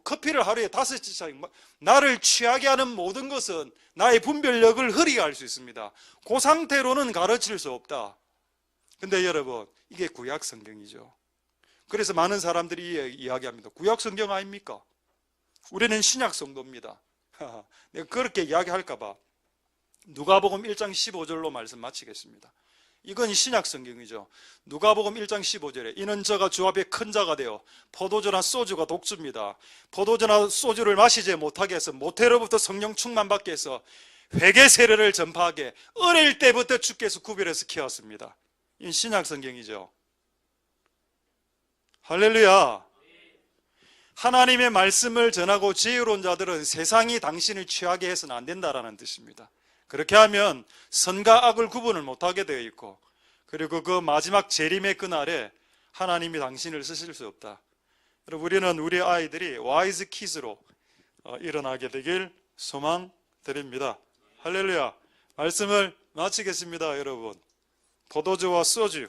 커피를 하루에 5시간, 나를 취하게 하는 모든 것은 나의 분별력을 흐리게 할 수 있습니다. 그 상태로는 가르칠 수 없다. 근데 여러분, 이게 구약 성경이죠. 그래서 많은 사람들이 이야기합니다. 구약 성경 아닙니까? 우리는 신약 성도입니다. 내가 그렇게 이야기할까봐 누가복음 1장 15절로 말씀 마치겠습니다. 이건 신약 성경이죠. 누가복음 1장 15절에 이는 저가 주 앞에 큰 자가 되어 포도주나 소주가 독주입니다. 포도주나 소주를 마시지 못하게 해서 모태로부터 성령 충만받게 해서 회개 세례를 전파하게 어릴 때부터 주께서 구별해서 키웠습니다. 이 신약 성경이죠. 할렐루야. 하나님의 말씀을 전하고 지혜로운 자들은 세상이 당신을 취하게 해서는 안 된다라는 뜻입니다. 그렇게 하면 선과 악을 구분을 못하게 되어 있고, 그리고 그 마지막 재림의 그날에 하나님이 당신을 쓰실 수 없다. 여러분, 우리는 우리 아이들이 와이즈 키즈로 일어나게 되길 소망드립니다. 할렐루야. 말씀을 마치겠습니다. 여러분, 포도주와 소주,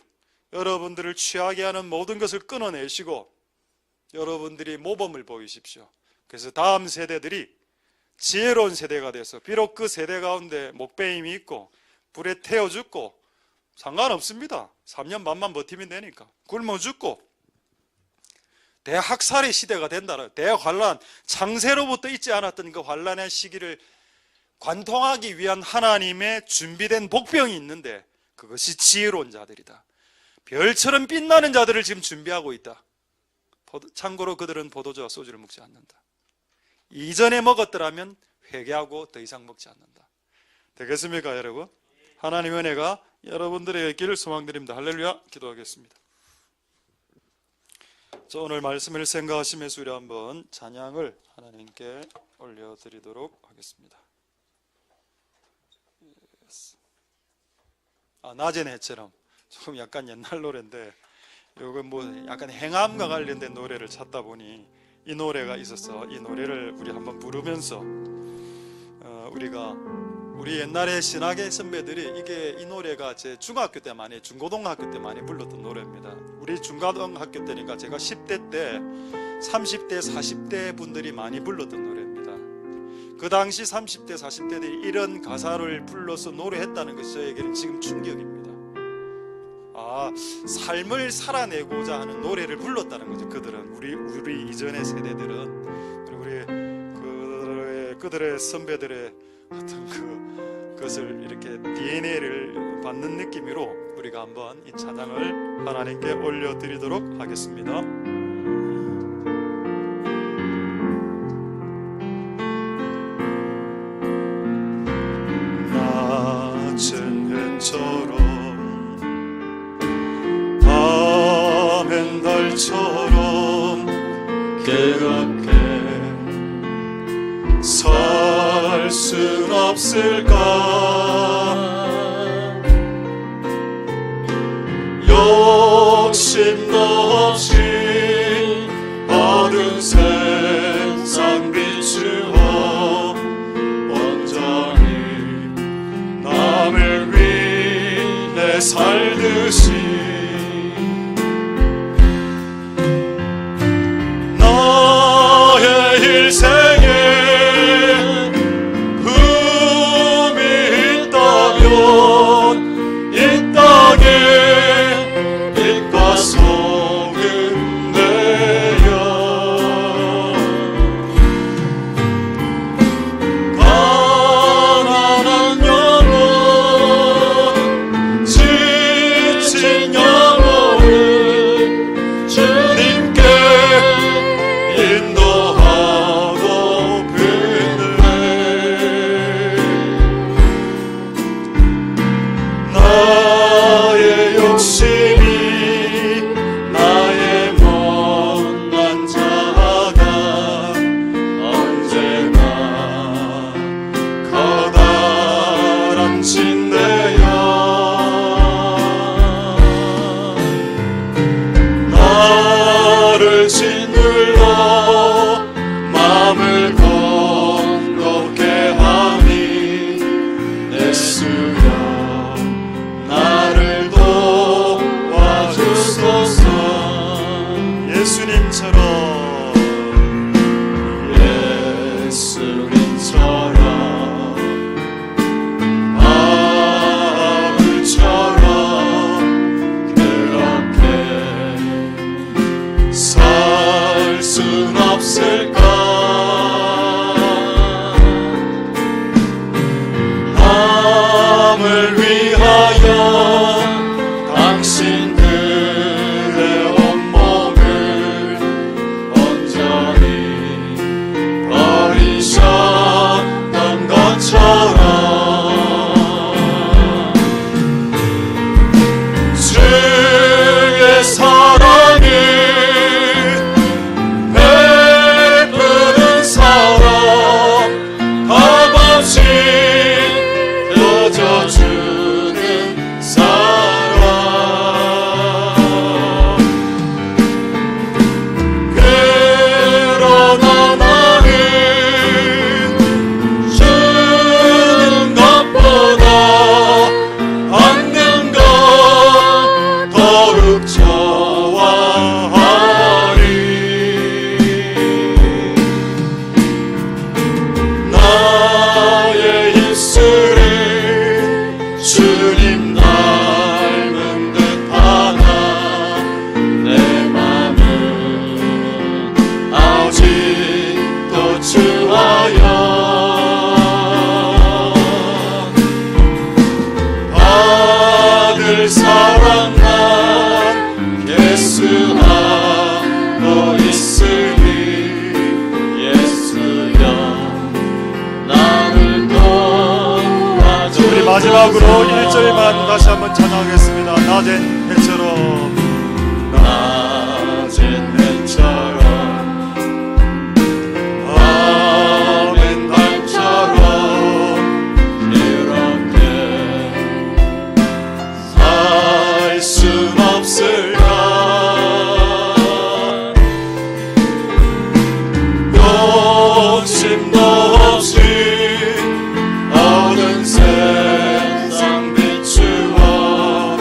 여러분들을 취하게 하는 모든 것을 끊어내시고 여러분들이 모범을 보이십시오. 그래서 다음 세대들이 지혜로운 세대가 돼서, 비록 그 세대 가운데 목베임이 있고 불에 태워 죽고 상관없습니다. 3년 반만 버티면 되니까. 굶어 죽고 대학살의 시대가 된다. 대환란, 창세로부터 있지 않았던 그 환란의 시기를 관통하기 위한 하나님의 준비된 복병이 있는데 그것이 지혜로운 자들이다. 별처럼 빛나는 자들을 지금 준비하고 있다. 참고로 그들은 포도주와 소주를 먹지 않는다. 이전에 먹었더라면 회개하고 더 이상 먹지 않는다. 되겠습니까, 여러분? 하나님의 은혜가 여러분들에게 있기를 소망드립니다. 할렐루야. 기도하겠습니다. 자, 오늘 말씀을 생각하시면서 우리 한번 찬양을 하나님께 올려드리도록 하겠습니다. 낮엔 해처럼, 조금 약간 옛날 노래인데 이건 약간 행함과 관련된 노래를 찾다 보니 이 노래가 있어서 이 노래를 우리 한번 부르면서 우리 옛날에 신학의 선배들이 이 노래가 제 중학교 때 많이, 중고등학교 때 많이 불렀던 노래입니다. 우리 중고등학교 때니까 제가 10대 때 30대 40대 분들이 많이 불렀던 노래입니다. 그 당시 30대 40대들이 이런 가사를 불러서 노래했다는 것이 저에게는 지금 충격입니다. 삶을 살아내고자 하는 노래를 불렀다는 거죠. 그들은 우리 이전의 세대들은, 그리고 그들의 선배들의 어떤 그것을 이렇게 DNA를 받는 느낌으로 우리가 한번 이 찬양을 하나님께 올려드리도록 하겠습니다. 낮은 해처럼 밤엔 달처럼 깨닫게 살 순 없을까? 욕심도 없이 어두운 세상 비추어 온전히 남을 위해 살듯이 나의 일생에 흠이 있다면 이 땅에 빛과 소금 내어 가난한 영혼 지친 예수여 나를 도와주소서. 예수님처럼 바울처럼 그렇게 살 순 없을까? 남을 위하여 당신들의 온몸을 온전히 버리셨던 것처럼 주의 사랑이 베푸는 사랑 값없이 펴져주는 사랑 그러나 나는 주는 것보다 얻는 것 더욱 좋아하리. 나의 입술에 주님 닮은 듯하나 내 맘은 아직도 주하여 받을 사랑만 예수하고 있으니 예수여 나를 도와줘. 우리 마지막으로 1절만 다시 한번 찬양하겠습니다. 낮엔 해처럼 낮은 해처럼 밤엔 달처럼 이렇게 살 순 없을까? 욕심도 없이 얻은 세상 비추어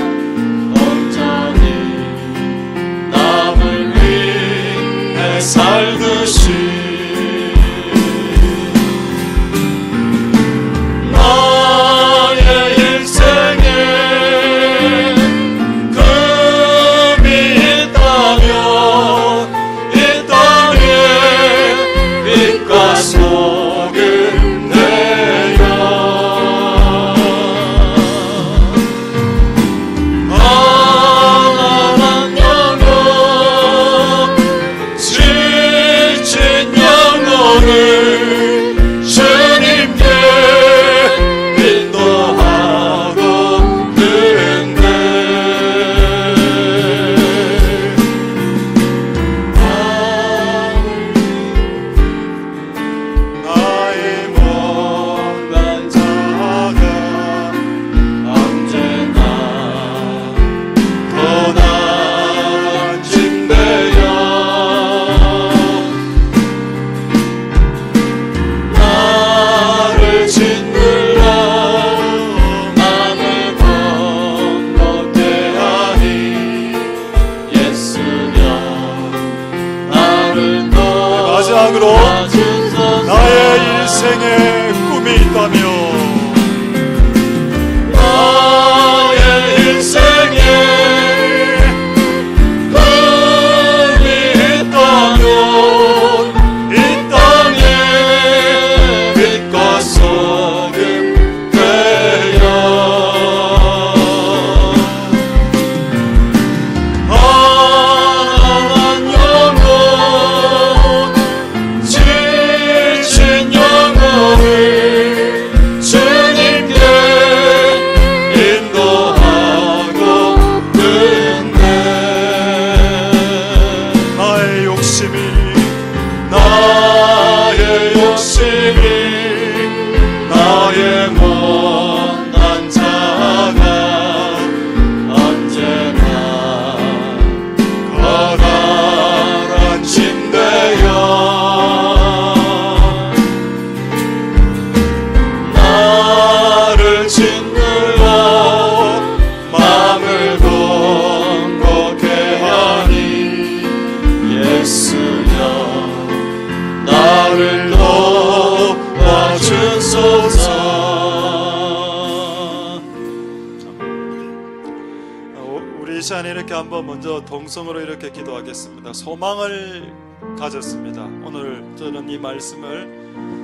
시간에 이렇게 한번 먼저 동성으로 이렇게 기도하겠습니다. 소망을 가졌습니다. 오늘 저는 이 말씀을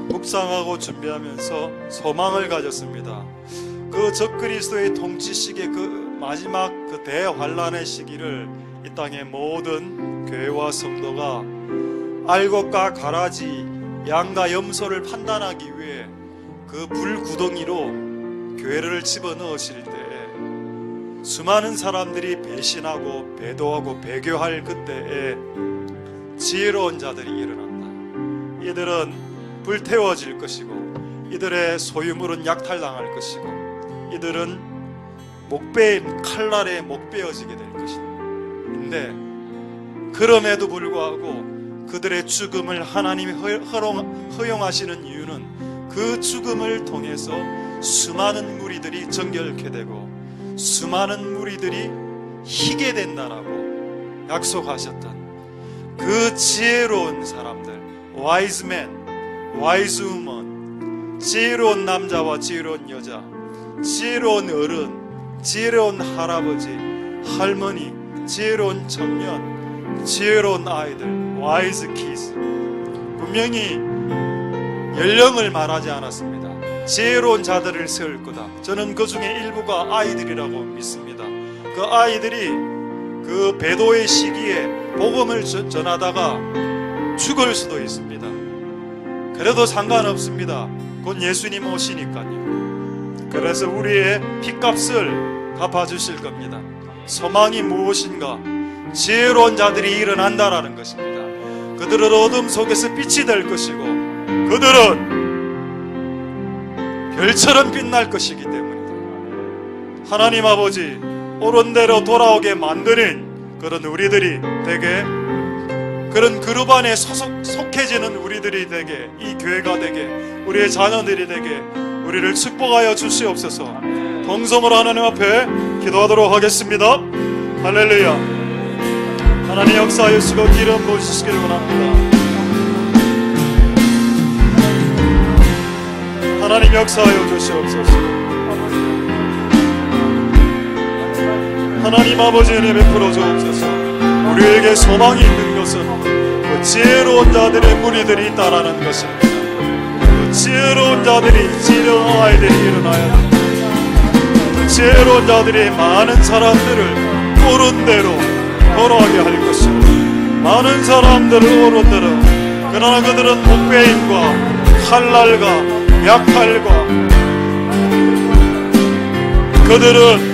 묵상하고 준비하면서 소망을 가졌습니다. 그 적그리스도의 통치 시기의 그 마지막 그 대환란의 시기를 이 땅의 모든 교회와 성도가 알곡과 가라지, 양과 염소를 판단하기 위해 그 불구덩이로 교회를 집어넣으실 때에 수많은 사람들이 배신하고 배도하고 배교할 그때에 지혜로운 자들이 일어난다. 이들은 불태워질 것이고 이들의 소유물은 약탈당할 것이고 이들은 목베인 칼날에 목베어지게 될 것이다. 근데 그럼에도 불구하고 그들의 죽음을 하나님이 허용하시는 이유는 그 죽음을 통해서 수많은 무리들이 정결케 되고 수많은 무리들이 희게 된다라고 약속하셨던 그 지혜로운 사람들, wise man, wise woman, 지혜로운 남자와 지혜로운 여자, 지혜로운 어른, 지혜로운 할아버지, 할머니, 지혜로운 청년, 지혜로운 아이들, wise kids. 분명히 연령을 말하지 않았습니다. 지혜로운 자들을 세울 거다. 저는 그 중에 일부가 아이들이라고 믿습니다. 그 아이들이 그 배도의 시기에 복음을 전하다가 죽을 수도 있습니다. 그래도 상관없습니다. 곧 예수님 오시니까요. 그래서 우리의 핏값을 갚아주실 겁니다. 소망이 무엇인가? 지혜로운 자들이 일어난다라는 것입니다. 그들은 어둠 속에서 빛이 될 것이고 그들은 별처럼 빛날 것이기 때문이다. 하나님 아버지, 옳은 대로 돌아오게 만드는 그런 우리들이 되게, 그런 그룹 안에 속해지는 우리들이 되게, 이 교회가 되게, 우리의 자녀들이 되게 우리를 축복하여 주시옵소서. 동성으로 하나님 앞에 기도하도록 하겠습니다. 할렐루야. 하나님 역사하시고 기름 부으시기를 원합니다. 하나님 역사하여 주시옵소서. 하나님 아버지 은혜 베풀어 주옵소서. 우리에게 소망이 있는 것은 그 지혜로운 자들의 무리들이 있다라는 것입니다. 그 지혜로운 자들이, 지혜로운 아이들이 일어나야 합니다. 그 지혜로운 자들이 많은 사람들을 옳은 대로 돌아가게 할 것이고 많은 사람들을 옳은 대로, 그러나 그들은 목배임과 칼날과 약탈과 그들은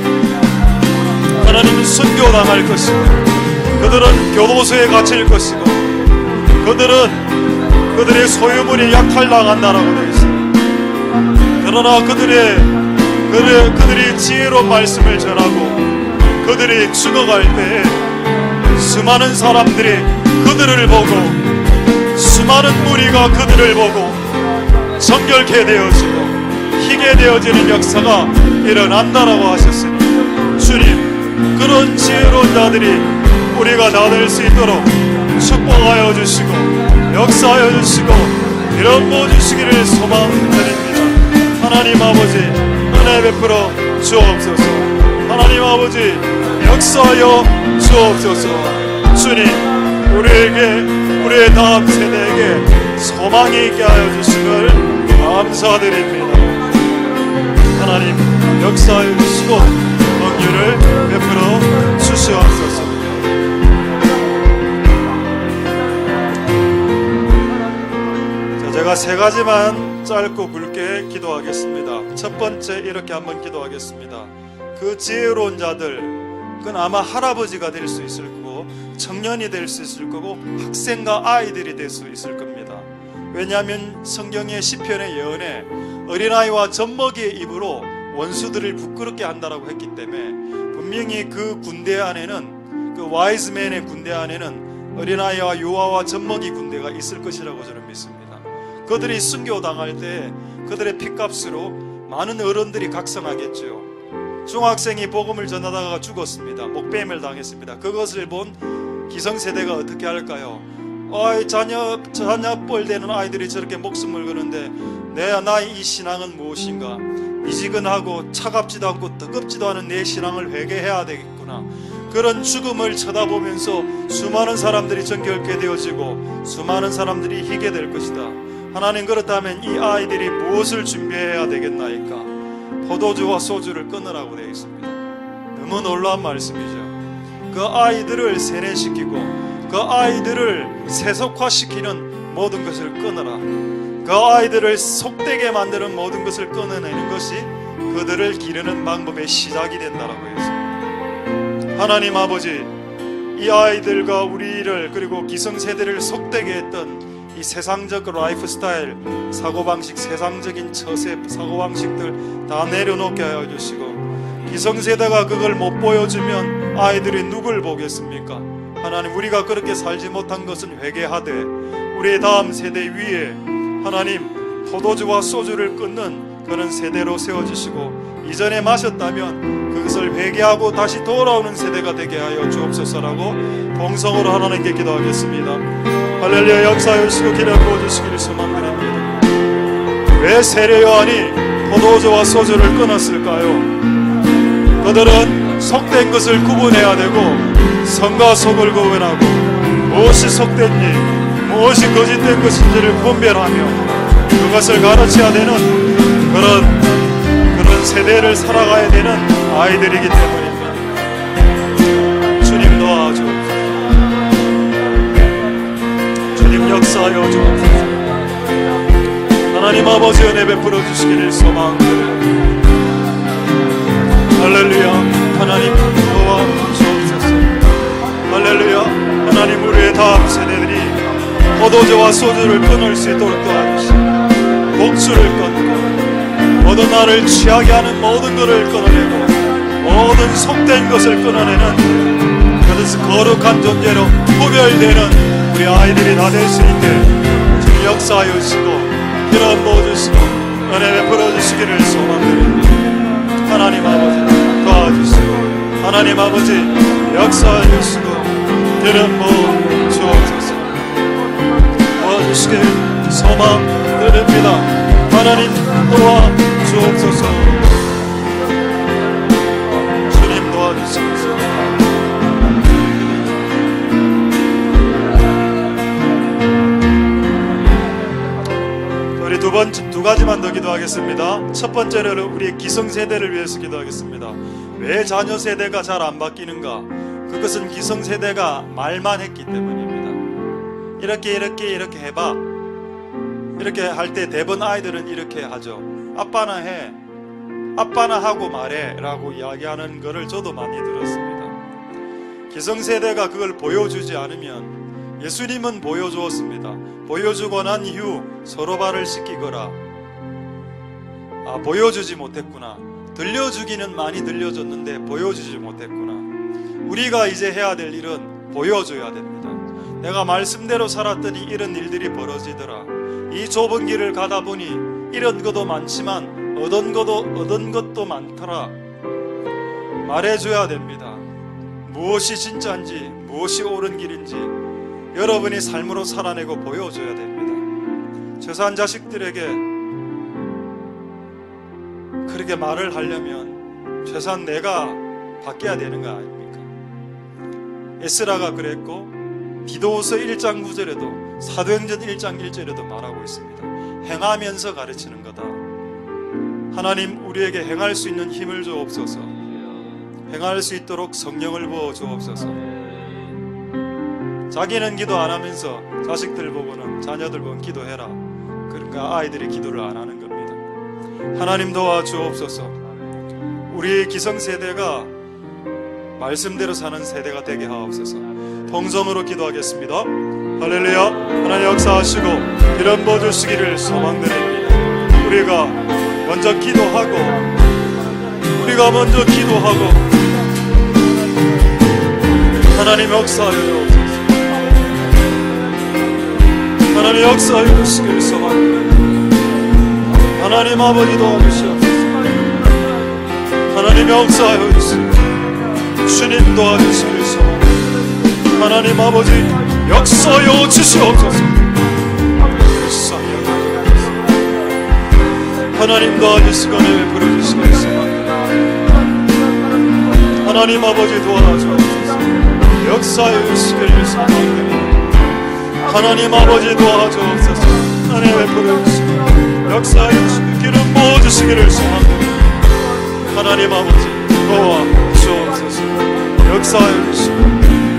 하나님 순교당할 것이고 그들은 교도소에 갇힐 것이고 그들의 소유물이 약탈당한다라고 되어 있습니다. 그러나 그들이 지혜로운 말씀을 전하고 그들이 죽어갈 때에 수많은 사람들이 그들을 보고 수많은 무리가 그들을 보고 정결케 되어지고 희게 되어지는 역사가 일어난다라고 하셨으니 주님, 그런 지혜로운 자들이 우리가 나될 수 있도록 축복하여 주시고 역사하여 주시고 이런 부어주시기를 소망드립니다. 하나님 아버지 은혜 베풀어 주옵소서. 하나님 아버지 역사하여 주옵소서. 주님, 우리의 다음 세대에게 소망이 있게 하여 주시길 감사드립니다. 하나님 역사하여 주시고 긍휼을 베풀어 주시옵소서. 제가 세 가지만 짧고 굵게 기도하겠습니다. 첫 번째, 이렇게 한번 기도하겠습니다. 그 지혜로운 자들, 그건 아마 할아버지가 될 수 있을 거고 청년이 될 수 있을 거고 학생과 아이들이 될 수 있을 겁니다. 왜냐하면 성경의 시편의 예언에 어린아이와 젖먹이의 입으로 원수들을 부끄럽게 한다라고 했기 때문에 분명히 그 군대 안에는, 그 와이즈맨의 군대 안에는 어린아이와 유아와 젖먹이 군대가 있을 것이라고 저는 믿습니다. 그들이 순교당할 때 그들의 핏값으로 많은 어른들이 각성하겠죠. 중학생이 복음을 전하다가 죽었습니다. 목배임을 당했습니다. 그것을 본 기성세대가 어떻게 할까요? 자녀 뻘되는 아이들이 저렇게 목숨을 거는데 나의 이 신앙은 무엇인가? 미지근하고 차갑지도 않고 뜨겁지도 않은 내 신앙을 회개해야 되겠구나. 그런 죽음을 쳐다보면서 수많은 사람들이 정결케 되어지고 수많은 사람들이 희게 될 것이다. 하나님, 그렇다면 이 아이들이 무엇을 준비해야 되겠나이까? 포도주와 소주를 끊으라고 되어 있습니다. 너무 놀라운 말씀이죠. 그 아이들을 세뇌시키고 그 아이들을 세속화시키는 모든 것을 끊어라. 그 아이들을 속되게 만드는 모든 것을 끊어내는 것이 그들을 기르는 방법의 시작이 된다라고 했습니다. 하나님 아버지, 이 아이들과 우리를 그리고 기성세대를 속되게 했던 이 세상적 라이프 스타일, 사고방식, 세상적인 처세, 사고방식들 다 내려놓게 하여 주시고, 기성세대가 그걸 못 보여주면 아이들이 누굴 보겠습니까? 하나님, 우리가 그렇게 살지 못한 것은 회개하되 우리의 다음 세대 위에 하나님 포도주와 소주를 끊는 그런 세대로 세워주시고, 이전에 마셨다면 그것을 회개하고 다시 돌아오는 세대가 되게 하여 주옵소서라고 동성으로 하나님께 기도하겠습니다. 할렐루야. 역사여 주시고 기름 부어주시기를 소망드립니다. 왜 세례 요한이 포도주와 소주를 끊었을까요? 그들은 속된 것을 구분해야 되고 성과 속을 구분하고 무엇이 속된지 무엇이 거짓된 것인지를 분별하며 그것을 가르쳐야 되는 그런 세대를 살아가야 되는 아이들이기 때문입니다. 주님 도와주옵소서. 주님 역사하여 주옵소서. 하나님 아버지 은혜 베풀어 주시기를 소망드립니다. 할렐루야. 하나님 도와주옵소서. 할렐루야. 하나님, 우리의 다음 세대들이 포도주와 소주를 끊을 수 있도록 도와주시고 복주를 끊고 모든 나를 취하게 하는 모든 것을 끊어내고 모든 속된 것을 끊어내는 그래서 거룩한 존재로 구별되는 우리 아이들이 다 될 수 있게 주님 역사하여 주시고 기름 부어주시고 은혜 베풀어 주시기를 소망드립니다. 하나님 아버지 도와주시고 하나님 아버지 역사하여 주시고 기름 부어 주옵소서. 도와주시길 소망드립니다. 하나님 도와주옵소서. 주님 도와주시옵소서. 우리 두 가지만 더 기도하겠습니다. 첫 번째로 우리의 기성세대를 위해서 기도하겠습니다. 왜 자녀 세대가 잘 안 바뀌는가? 그것은 기성세대가 말만 했기 때문입니다. 이렇게 해봐. 이렇게 할 때 대부분 아이들은 이렇게 하죠. 아빠나 해, 아빠나 하고 말해 라고 이야기하는 것을 저도 많이 들었습니다. 기성세대가 그걸 보여주지 않으면, 예수님은 보여주었습니다. 보여주고 난 이후 서로 발을 씻기거라. 보여주지 못했구나. 들려주기는 많이 들려줬는데 보여주지 못했구나. 우리가 이제 해야 될 일은 보여줘야 됩니다. 내가 말씀대로 살았더니 이런 일들이 벌어지더라. 이 좁은 길을 가다 보니 이런 것도 많지만 얻은 것도 많더라. 말해줘야 됩니다. 무엇이 진짜인지 무엇이 옳은 길인지 여러분이 삶으로 살아내고 보여줘야 됩니다. 저산 자식들에게 그렇게 말을 하려면 최소한 내가 바뀌어야 되는 거 아닙니까? 에스라가 그랬고 디도서 1장 9절에도 사도행전 1장 1절에도 말하고 있습니다. 행하면서 가르치는 거다. 하나님, 우리에게 행할 수 있는 힘을 주옵소서. 행할 수 있도록 성령을 부어 주옵소서. 자기는 기도 안 하면서 자식들 보고는, 자녀들 보고는 기도해라. 그러니까 아이들이 기도를 안 하는 겁니다. 하나님 도와주옵소서. 우리 기성세대가 말씀대로 사는 세대가 되게 하옵소서. 통성으로 기도하겠습니다. 할렐루야. 하나님 역사하시고 기름 부어주시기를 소망드립니다. 우리가 먼저 기도하고 하나님 역사하여 주옵소서. 하나님 역사하여 주시기를 소망드립니다. 하나님 아버지 도와주시옵소서. 하나님 역사하여 주시고 주님 도와주시기를 소망합니다. 하나님 아버지 역사하여 주시옵소서. 하나님 도와주시고 은혜 베풀어 주시기를 소망합니다. 하나님 아버지 도와주옵소서. 역사하여 주시기를 소망드립니다. 하나님 아버지 도와주옵소서. 은혜 베풀어 주시고 역사하여 주시고 기름 부어 주시기를 소망드립니다. 하나님 아버지 도와주옵소서. 역사하여 주시고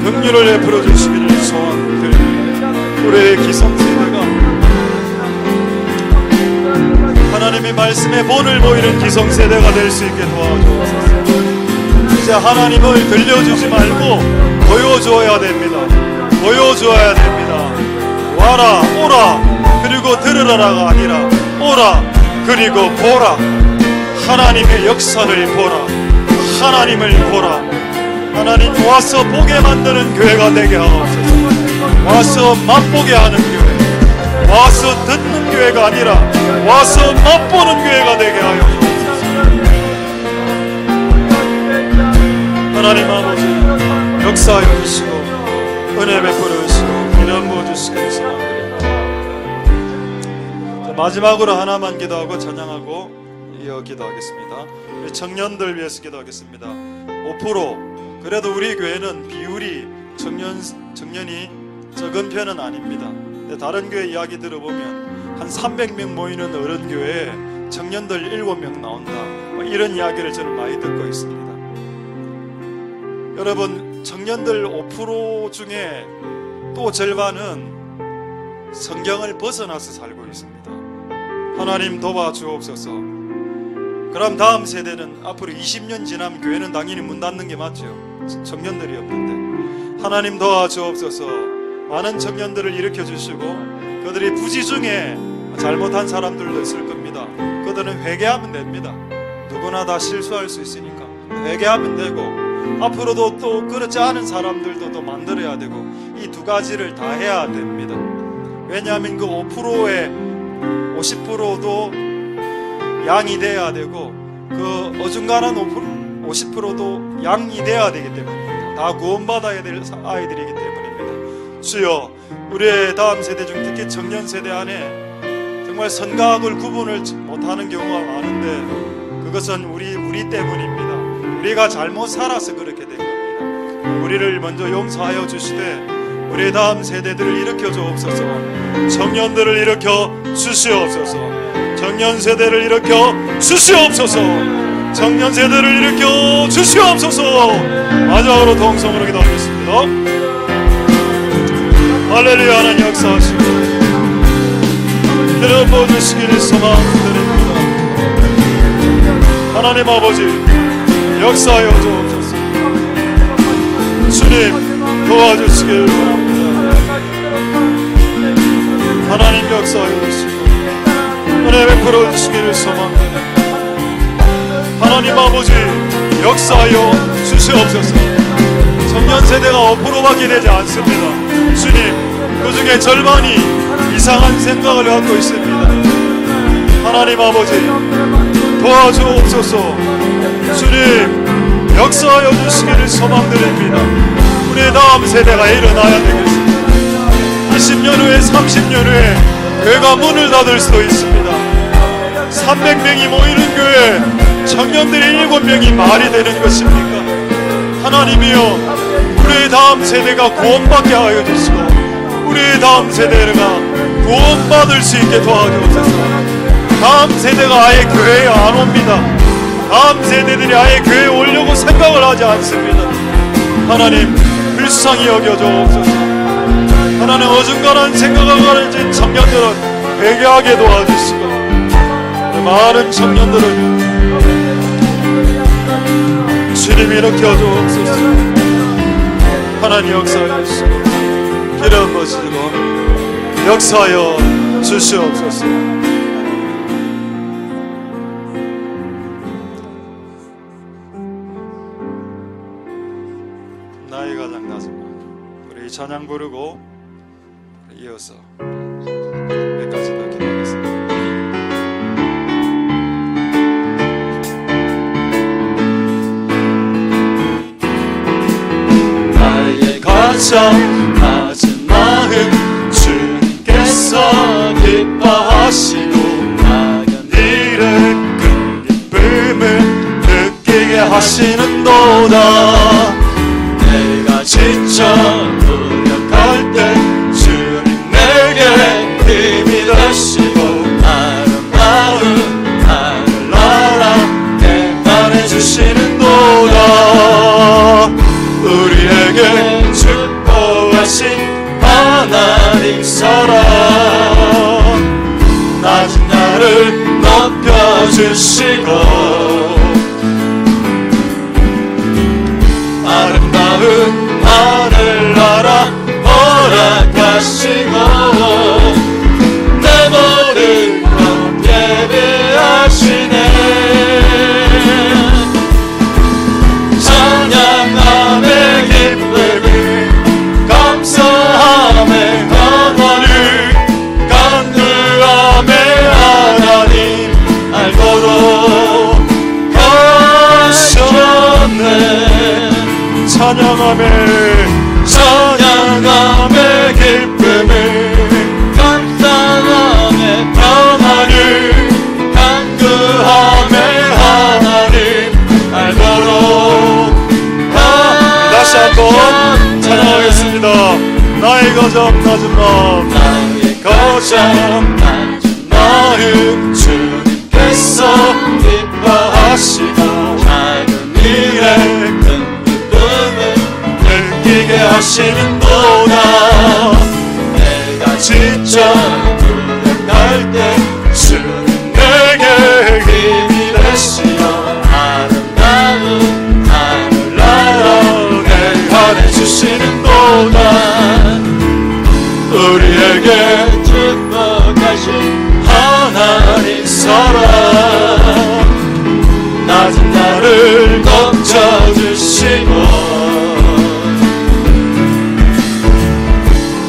긍휼을 베풀어 주시기를 소망드립니다. 우리의 기성세대가 하나님의 말씀에 본을 보이는 기성세대가 될 수 있게 도와주옵소서. 이제 하나님을 들려주지 말고 보여주어야 됩니다. 보여주어야 됩니다. 와라 오라 그리고 들으라가 아니라 오라 그리고 보라. 하나님의 역사를 보라. 하나님을 보라. 하나님 와서 보게 만드는 교회가 되게 하옵소서. 와서 맛보게 하는 교회, 와서 듣는 교회가 아니라 와서 맛보는 교회가 되게 하여 주옵소서. 하나님 아버지 역사하여 주시고 은혜 베풀어 주시고 기름 부어 주시기를 소망드립니다. 마지막으로 하나만 기도하고 찬양하고 이어 기도하겠습니다. 우리 청년들 위해서 기도하겠습니다. 5% 그래도 우리 교회는 비율이 청년이 적은 편은 아닙니다. 근데 다른 교회 이야기 들어보면 한 300명 모이는 어른교회에 청년들 7명 나온다, 이런 이야기를 저는 많이 듣고 있습니다. 여러분, 청년들 5% 중에 또 절반은 성경을 벗어나서 살고 있습니다. 하나님 도와주옵소서. 그럼 다음 세대는 앞으로 20년 지나면 교회는 당연히 문 닫는 게 맞죠. 청년들이 없는데 하나님 도와주옵소서. 많은 청년들을 일으켜주시고 그들이 부지 중에 잘못한 사람들도 있을 겁니다. 그들은 회개하면 됩니다. 누구나 다 실수할 수 있으니까 회개하면 되고, 앞으로도 또 그렇지 않은 사람들도 또 만들어야 되고, 이 두 가지를 다 해야 됩니다. 왜냐하면 그 5%의 50%도 양이 돼야 되고, 그 어중간한 50%도 양이 돼야 되기 때문입니다. 다 구원받아야 될 아이들이기 때문입니다. 주여, 우리의 다음 세대 중 특히 청년 세대 안에 정말 선과 악을 구분을 못하는 경우가 많은데, 그것은 우리 때문입니다. 우리가 잘못 살아서 그렇게 된 겁니다. 우리를 먼저 용서하여 주시되 우리의 다음 세대들을 일으켜 주옵소서. 청년들을 일으켜 주시옵소서. 청년 세대를 일으켜 주시옵소서. 청년 세대를 일으켜 주시옵소서. 마지막으로 동성으로 기도하겠습니다. 할렐루야. 하나님 역사하시고 기름 부어주시기를 소망드립니다. 하나님 아버지 역사하여 주옵소서. 주님 도와주시길 바랍니다. 하나님 역사하여 주시고 은혜 베풀어 주시기를 소망합니다. 하나님 아버지 역사하여 주시옵소서. 청년 세대가 5%밖에 되지 않습니다. 주님, 그 중에 절반이 이상한 생각을 갖고 있습니다. 하나님 아버지 도와주옵소서. 주님 역사하여 주시기를 소망드립니다. 우리의 다음 세대가 일어나야 되겠습니다. 20년 후에 30년 후에 교회가 문을 닫을 수도 있습니다. 300명이 모이는 교회 청년들이 7명이 말이 되는 것입니까? 하나님이여, 우리의 다음 세대가 구원받게 하여 주시고 우리의 다음 세대가 구원받을 수 있게 도와주옵소서. 다음 세대가 아예 교회에 안 옵니다. 다음 세대들이 아예 교회에 오려고 생각을 하지 않습니다. 하나님 불쌍히 여겨주옵소서. 하나님 어중간한 생각을 가진 청년들은 회개하게 도와주시고 많은 청년들은 주님 일으켜 주옵소서. 하나님 역사하여 주시고 기름 부으시고 역사하여 주시옵소서. 나이가 장나지만 우리 찬양 부르고 이어서 몇 가지 더 기도하겠습니다. 나의 가장 낮은 마음 주님께서 기뻐하시고 나간 일을 큰 기쁨을 느끼게 하시는도다. 내가 지쳐 우리에게 축복하신 하나님 사랑 낮은 나를 높여주시고 아름다운 하늘나라 허락하시고 내 모든 것 예비하시네 찬양함의 기쁨을 감사함의 하나님 간구함의 하나님 알도록 하셨네 찬양함의 기쁨을 감사함의 하나님 간구함의 하나님 알도록 다시 한번 찬양하겠습니다. 나의 거점 낮은 마음, 나의 거점 낮은 마음 주님께서 기뻐하시고 작은 일에 큰 기쁨을 느끼게 하시는도다 내가 지쳐 불행할 때 주님 내게 힘이 되시어 아름다운 하늘나라 내 안에 주시는도다 우리에게 축복하신 하나님 사랑 낮은 나를 넘쳐주시고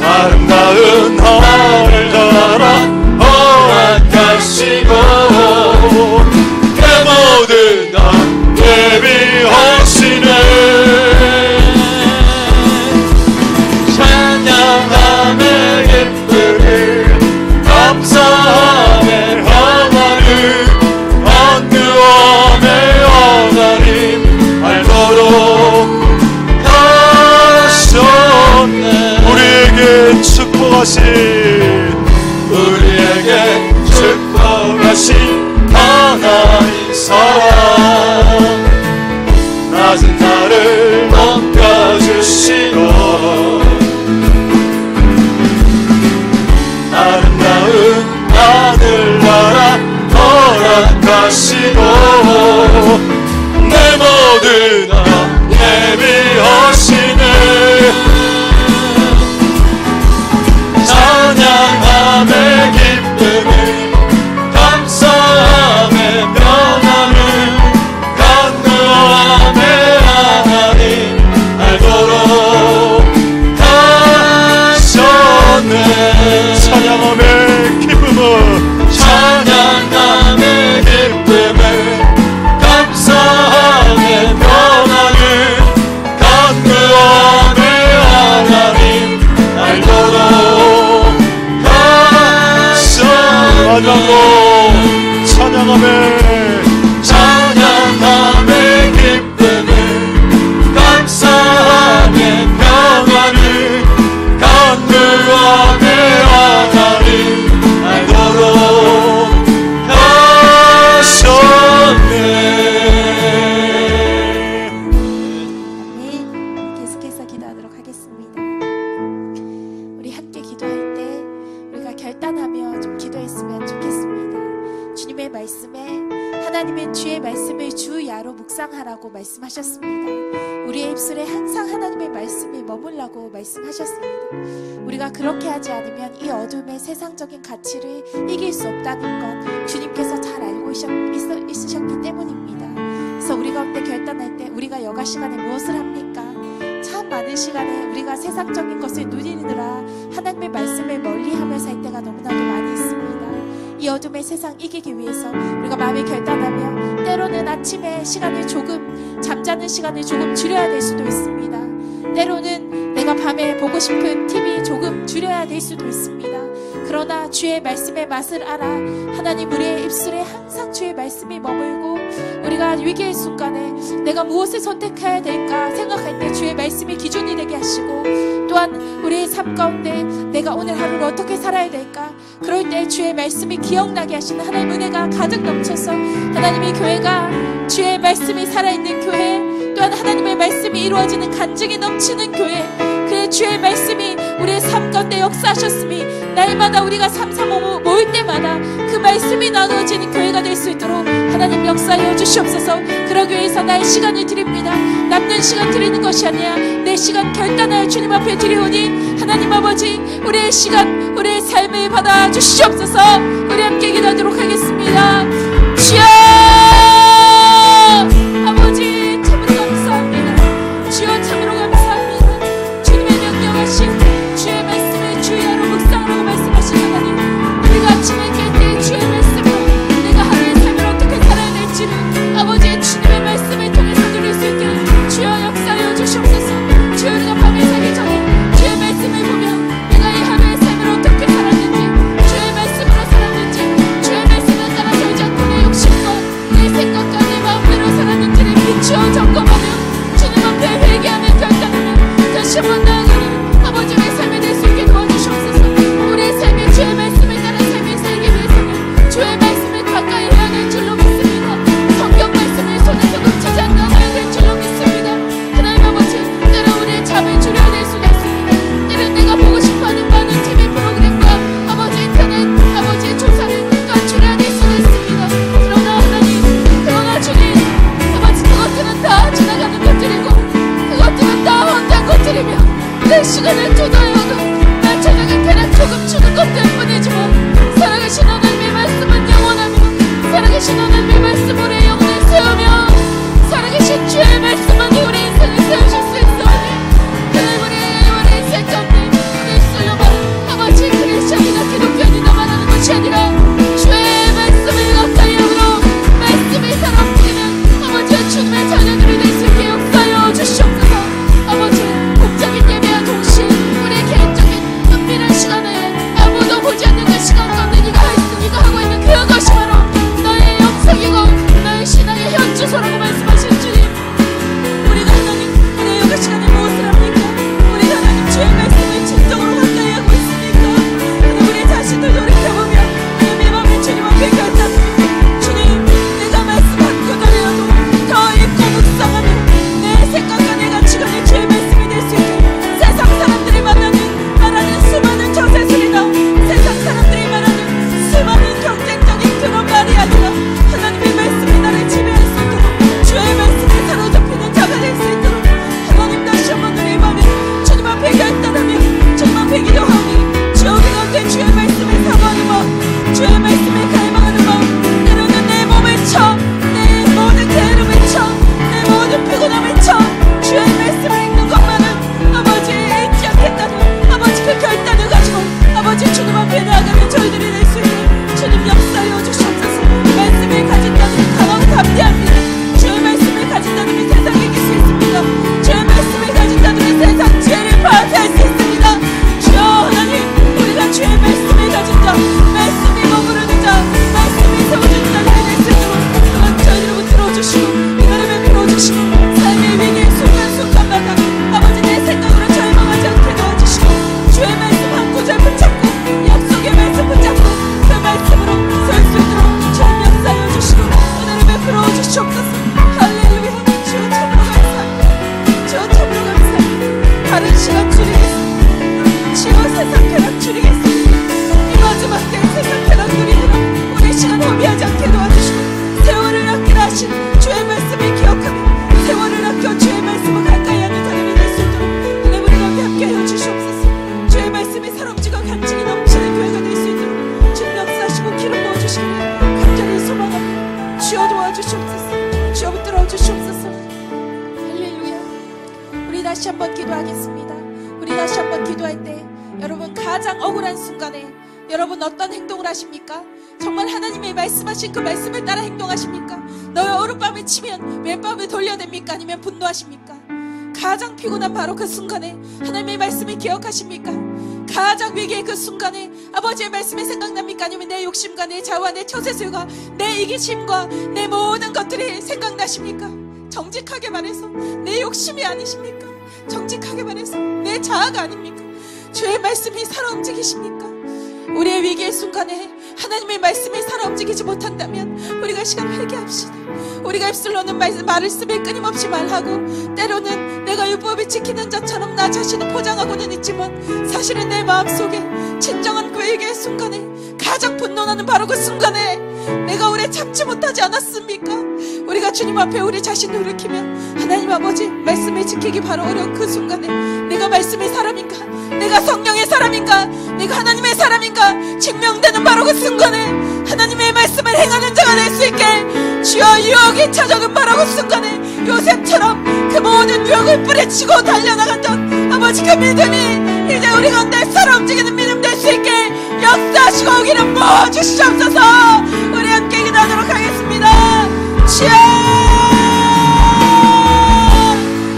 아름다운 하늘나라 허락하시고 내 모든 것 예비하시네 찬양함의 기쁨을 감사함의 하나님 안그함의 하나님 알도록 하셨네 우리에게 축복하신 하나님 사랑 낮은 나를 높여주시고 아름다운 하늘나라 허락하시고 내 모든 것 예비하시네 찬양함의 기쁨을 감사함의 평안을 간구함의 하나님 알도록 하셨네 찬양함의 기쁨은 찬양함의 기쁨을 감사함의 평안을 간구함의 하나님 알도록 마지막으로 찬양함의 기쁨을 감사함의 평안을 간구함의 하나님 알도록 하셨네 네, 계속해서 기도하도록 하겠습니다. 우리 함께 기도할 때 우리가 결단하며 좀 기도했으면 좋겠습니다. 주님의 말씀에 하나님의 주의 말씀을 주야로 묵상하라고 말씀하셨습니다. 우리의 입술에 항상 하나님의 말씀이 머물라고 말씀하셨습니다. 우리가 그렇게 하지 않으면 이 어둠의 세상적인 가치를 이길 수 없다는 것 주님께서 잘 알고 있으셨기 때문입니다. 그래서 우리 가운데 결단할 때 우리가 여가 시간에 무엇을 합니까? 참 많은 시간에 우리가 세상적인 것을 누리느라 하나님의 말씀을 멀리하며 살 때가 너무나도 많이 있습니다. 이 어둠의 세상 이기기 위해서 우리가 마음에 결단하며 때로는 아침에 시간을 조금 잠자는 시간을 조금 줄여야 될 수도 있습니다. 때로는 내가 밤에 보고 싶은 TV 조금 줄여야 될 수도 있습니다. 그러나 주의 말씀의 맛을 알아 하나님 우리의 입술에 항상 주의 말씀이 머물고 우리가 위기의 순간에 내가 무엇을 선택해야 될까 생각할 때 주의 말씀이 기준이 되게 하시고 또한 우리의 삶 가운데 내가 오늘 하루를 어떻게 살아야 될까 그럴 때 주의 말씀이 기억나게 하시는 하나님 은혜가 가득 넘쳐서 하나님의 교회가 주의 말씀이 살아있는 교회 또 또한 하나님의 말씀이 이루어지는 간증이 넘치는 교회, 그의 주의 말씀이 우리의 삶 가운데 역사하셨으니 날마다 우리가 삼삼오오 모일 때마다 그 말씀이 나누어지는 교회가 될 수 있도록 하나님 역사하여 주시옵소서. 그러기 위해서 나의 시간을 드립니다. 남는 시간 드리는 것이 아니라 내 시간 결단하여 주님 앞에 드리오니 하나님 아버지, 우리의 시간, 우리의 삶을 받아 주시옵소서. 우리 함께 기도하도록 하겠습니다. 주여 아버지, 참으로 감사합니다. 주여 참으로 감사합니다. 주님의 명령하신 주의 말씀을 주야로 묵상하라고 말씀하신 하나님, 우리가 아침에 깰 때 주의 말씀으로 내가 하루의 삶을 어떻게 살아야 될지를 아버지의 주님의 말씀을 통해서 누릴 수 있게 주여 역사하여 주시옵소서. 주여 우리가 밤에 자기 전에 주의 말씀을 보면 내가 이 하루의 삶을 어떻게 살았는지, 주의 말씀으로 살았는지, 주의 말씀을 따라 살지 않고 내 욕심과 내 생각과 내 마음대로 살았는지를 비추어 점검하며 주님 앞에 회개하며 결단하며 다시 한번 나아가는 아버지 우리의 삶이 될 수 있게 도와주시옵소서. 우리의 삶이 주의 말씀을 따라 삶을 살기 위해서는 주의 말씀을 가까이 해야 될 줄로 믿습니다. 성경 말씀을 손에서 놓치지 않아야 될 줄로 믿습니다. 하나님 아버지, 때로 우리의 잠을 줄여야 될 수도 있습니다. 때로 내가 보고 싶어하는 많은 TV 프로그램과 아버지 인터넷, 아버지의 조사를 또한 줄여야 될 수도 있습니다. 그러나 하나님, 그러나 주님, 아버지 그것들은 다 지나가는 것들이고 그것들은 다 헛된 것들이며 내 시간을 투자해와도 날 저녁에 대략 조금 주는 것들 뿐이지만 살아계신 하나님의 말씀은 영원하며 살아계신 하나님의 말씀 우리의 영혼을 세우며 살아계신 주의 말씀만이 우리 인생을 세우실 수 있사오니 하나님 우리 인생 가운데 우리 쓰려고 아버지 크리스천이나 기독교인이나 말하는 것이 아니라 주의 말씀을 가까이 하므로 말씀이 살아있는 아버지의 주님의 자녀들이 될 수 있게 역사하여 주시옵소서. 아버지 공적인 예배와 동시에 우리의 개인적인 은밀한 시간에 아무도 보지 않는 그 시간 가운데 네가 하고 있는 그것이 바로 너의 영성이고 너의 신앙의 현주소라고 말씀하신 주님, 우리가 하나님 우리의 요가 시간에 무엇을 합니까? 우리가 하나님 주의 말씀을 진정으로 가까이 하고 있습니까? 하나님 우리 자신을 돌이켜보며 하나님 이 밤에 주님 앞에 결단합니다. 주님, 내가 말씀 한 구절이라도 더 읽고 묵상하며 내 생각과 내 가치관이 주의 말씀이 될 수 있게 세상 사람들이 말하는 수많은 저세술이나 세상 사람들이 말하는 수많은 경쟁적인 그런 말이 아니라 하나님의 말씀이 나를 지배할 수 있도록 주의 말씀에 사로잡히는 자가 될 수 있도록 하나님 다시 한번 우리 밤에 주님 앞에 결단하며 주님 앞에 기도하오니 주여 우리 가운데 주의 말씀을 사모하는 마음, 주의 말씀을 갈망하는 마음, 때로는 내 몸을 쳐, 내 모든 게으름을 쳐, 내 모든 피곤함을 쳐 주의 말씀을 읽는 것만은 아버지 잊지 않겠다는 아버지 그 결단을 가지고 아버지 주님 앞에 나아가는 저희들이 될 수 있는 주님 역사하여 주시옵소서. 말씀을 가진다는 강하고 담대합니다. 주의 말씀을 가진다는 이 세상에 이길 수 있습니다. 주의 말씀을 가진다는 이 세상 죄를 파괴할 수 있습니다. 주여 하나님, 우리가 주의 말씀을 가진 자, 말씀이 머무르는 자, 말씀이 세워주는 자들이 될 수 있도록 하나님 저희를 들어주시고 이날을 풀어주시고 삶의 위기의 순간순간마다 아버지 내 생각으로 절망하지 않게 도와주시고 주의 말씀 한 구절 붙잡고 약속의 말씀 붙잡고 그 말씀으로 설 수 있도록 주님 역사하여 주시고 오늘을 베풀어 주시옵소서. 할렐루야. 주여 참으로 감사합니다. 주여 참으로 감사합니다. 다른 시간 줄이겠습니다. 주여 세상 쾌락 줄이겠습니다. 이 마지막 때 세상 쾌락 누리느라 우리 시간 허비하지 않게 도와주시고 세월을 아끼라 하신 주의 말씀을 기억하며 세월을 아껴 주의 말씀을 가까이 하는 자들이 될 수 있도록 하나님 우리 가운데 함께하여 주시옵소서. 주의 말씀이 사람지가 간증이 넘치는 교회가 될 수 있도록 주님 역사하시고 기름 부어주시길 간절히 소망하며 주여 도와주시옵소서. 주여 붙들어 주시옵소서. 할렐루야. 우리 다시 한번 기도하겠습니다. 우리 다시 한번 기도할 때 여러분 가장 억울한 순간에 여러분 어떤 행동을 하십니까? 정말 하나님의 말씀하신 그 말씀을 따라 행동하십니까? 너의 오른밤을 치면 왼밤을 돌려냅니까? 아니면 분노하십니까? 가장 피곤한 바로 그 순간에 하나님의 말씀을 기억하십니까? 가장 위기의 그 순간에 아버지의 말씀이 생각납니까? 아니면 내 욕심과 내 자아와 내 처세술과 내 이기심과 내 모든 것들이 생각나십니까? 정직하게 말해서 내 욕심이 아니십니까? 정직하게 말해서 내 자아가 아닙니까? 주의 말씀이 살아 움직이십니까? 우리의 위기의 순간에 하나님의 말씀이 살아 움직이지 못한다면 우리가 시간 회개합시다. 우리가 입술로는 말씀을 끊임없이 말하고 때로는 내가 율법을 지키는 자처럼 나 자신을 포장하고는 있지만 사실은 내 마음속에 진정한 그 회개의 순간에 가장 분노나는 바로 그 순간에 내가 오래 참지 못하지 않았습니까? 우리가 주님 앞에 우리 자신을 돌이키면 하나님 아버지 말씀을 지키기 바로 어려운 그 순간에 내가 말씀의 사람인가, 내가 성령의 사람인가, 내가 하나님의 사람인가 증명되는 바로 그 순간에 하나님의 말씀을 행하는 자가 될 수 있게 주여 유혹이 찾아오는 바로 그 순간에 요셉처럼 그 모든 유혹을 뿌리치고 달려나갔던 아버지 그 믿음이 이제 우리 가운데 살아 움직이는 믿음 될 수 있게 역사하시고 오기를 모아주시옵소서. 우리 함께 기도하도록 하겠습니다. 주여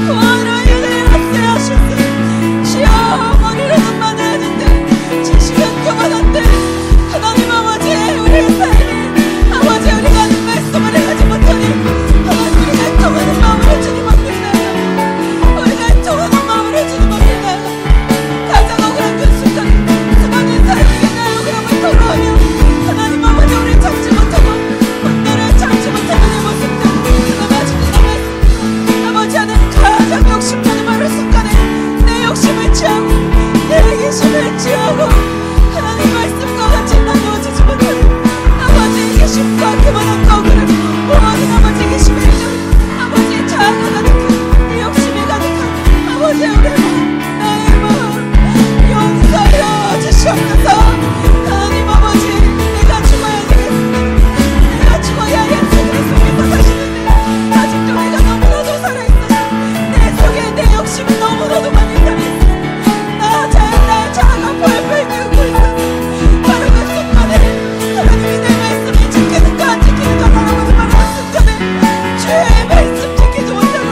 구원으로 인하여 하시옵소서. 주여 머리로는 많았는데 지식은 그만한데 하나님 아버지 우리의 삶이 아버지 우리가 하는 말씀을 행하지 못하니 하나님 우리가 애통하는 마음으로 주님 앞에 나아가 우리가 애통하는 마음으로 주님 앞에 나아가 가장 억울한 그 순간에 수많은 사람에게 나의 억울함을 토로하며 하나님 아버지 우리를 참지 못하고 분노를 참지 못하는 이 모습들 그나마 주님 남아있습니다. 아버지 하나님 가장 욕심나는 바로 순간에 내 욕심을 취하고 내 이기심을 취하고 하나님 말씀과 같이 나누어지지 못하는 아버지 이기심과 그만한 거울을 모든 아버지 이기심을 아버지 자아가 가득한 이 욕심이 가득한 아버지 우리 마음 나의 마음 용서하여 주시옵소서. 하나님 아버지 내가 죽어야 되겠습니다. 내가 죽어야 예수 그리스도께서 사시는데 아직도 내가 너무나도 살아있어요. 내 속에 내 욕심이 너무나도 많이 살아있어요. 나의 자아가 벌벌 뛰고 있어요. 바로 그 순간에 하나님이 내 말씀을 지키는가 안 지키는가 바라보지 말라는 순간에 주의 말씀 지키지 못하고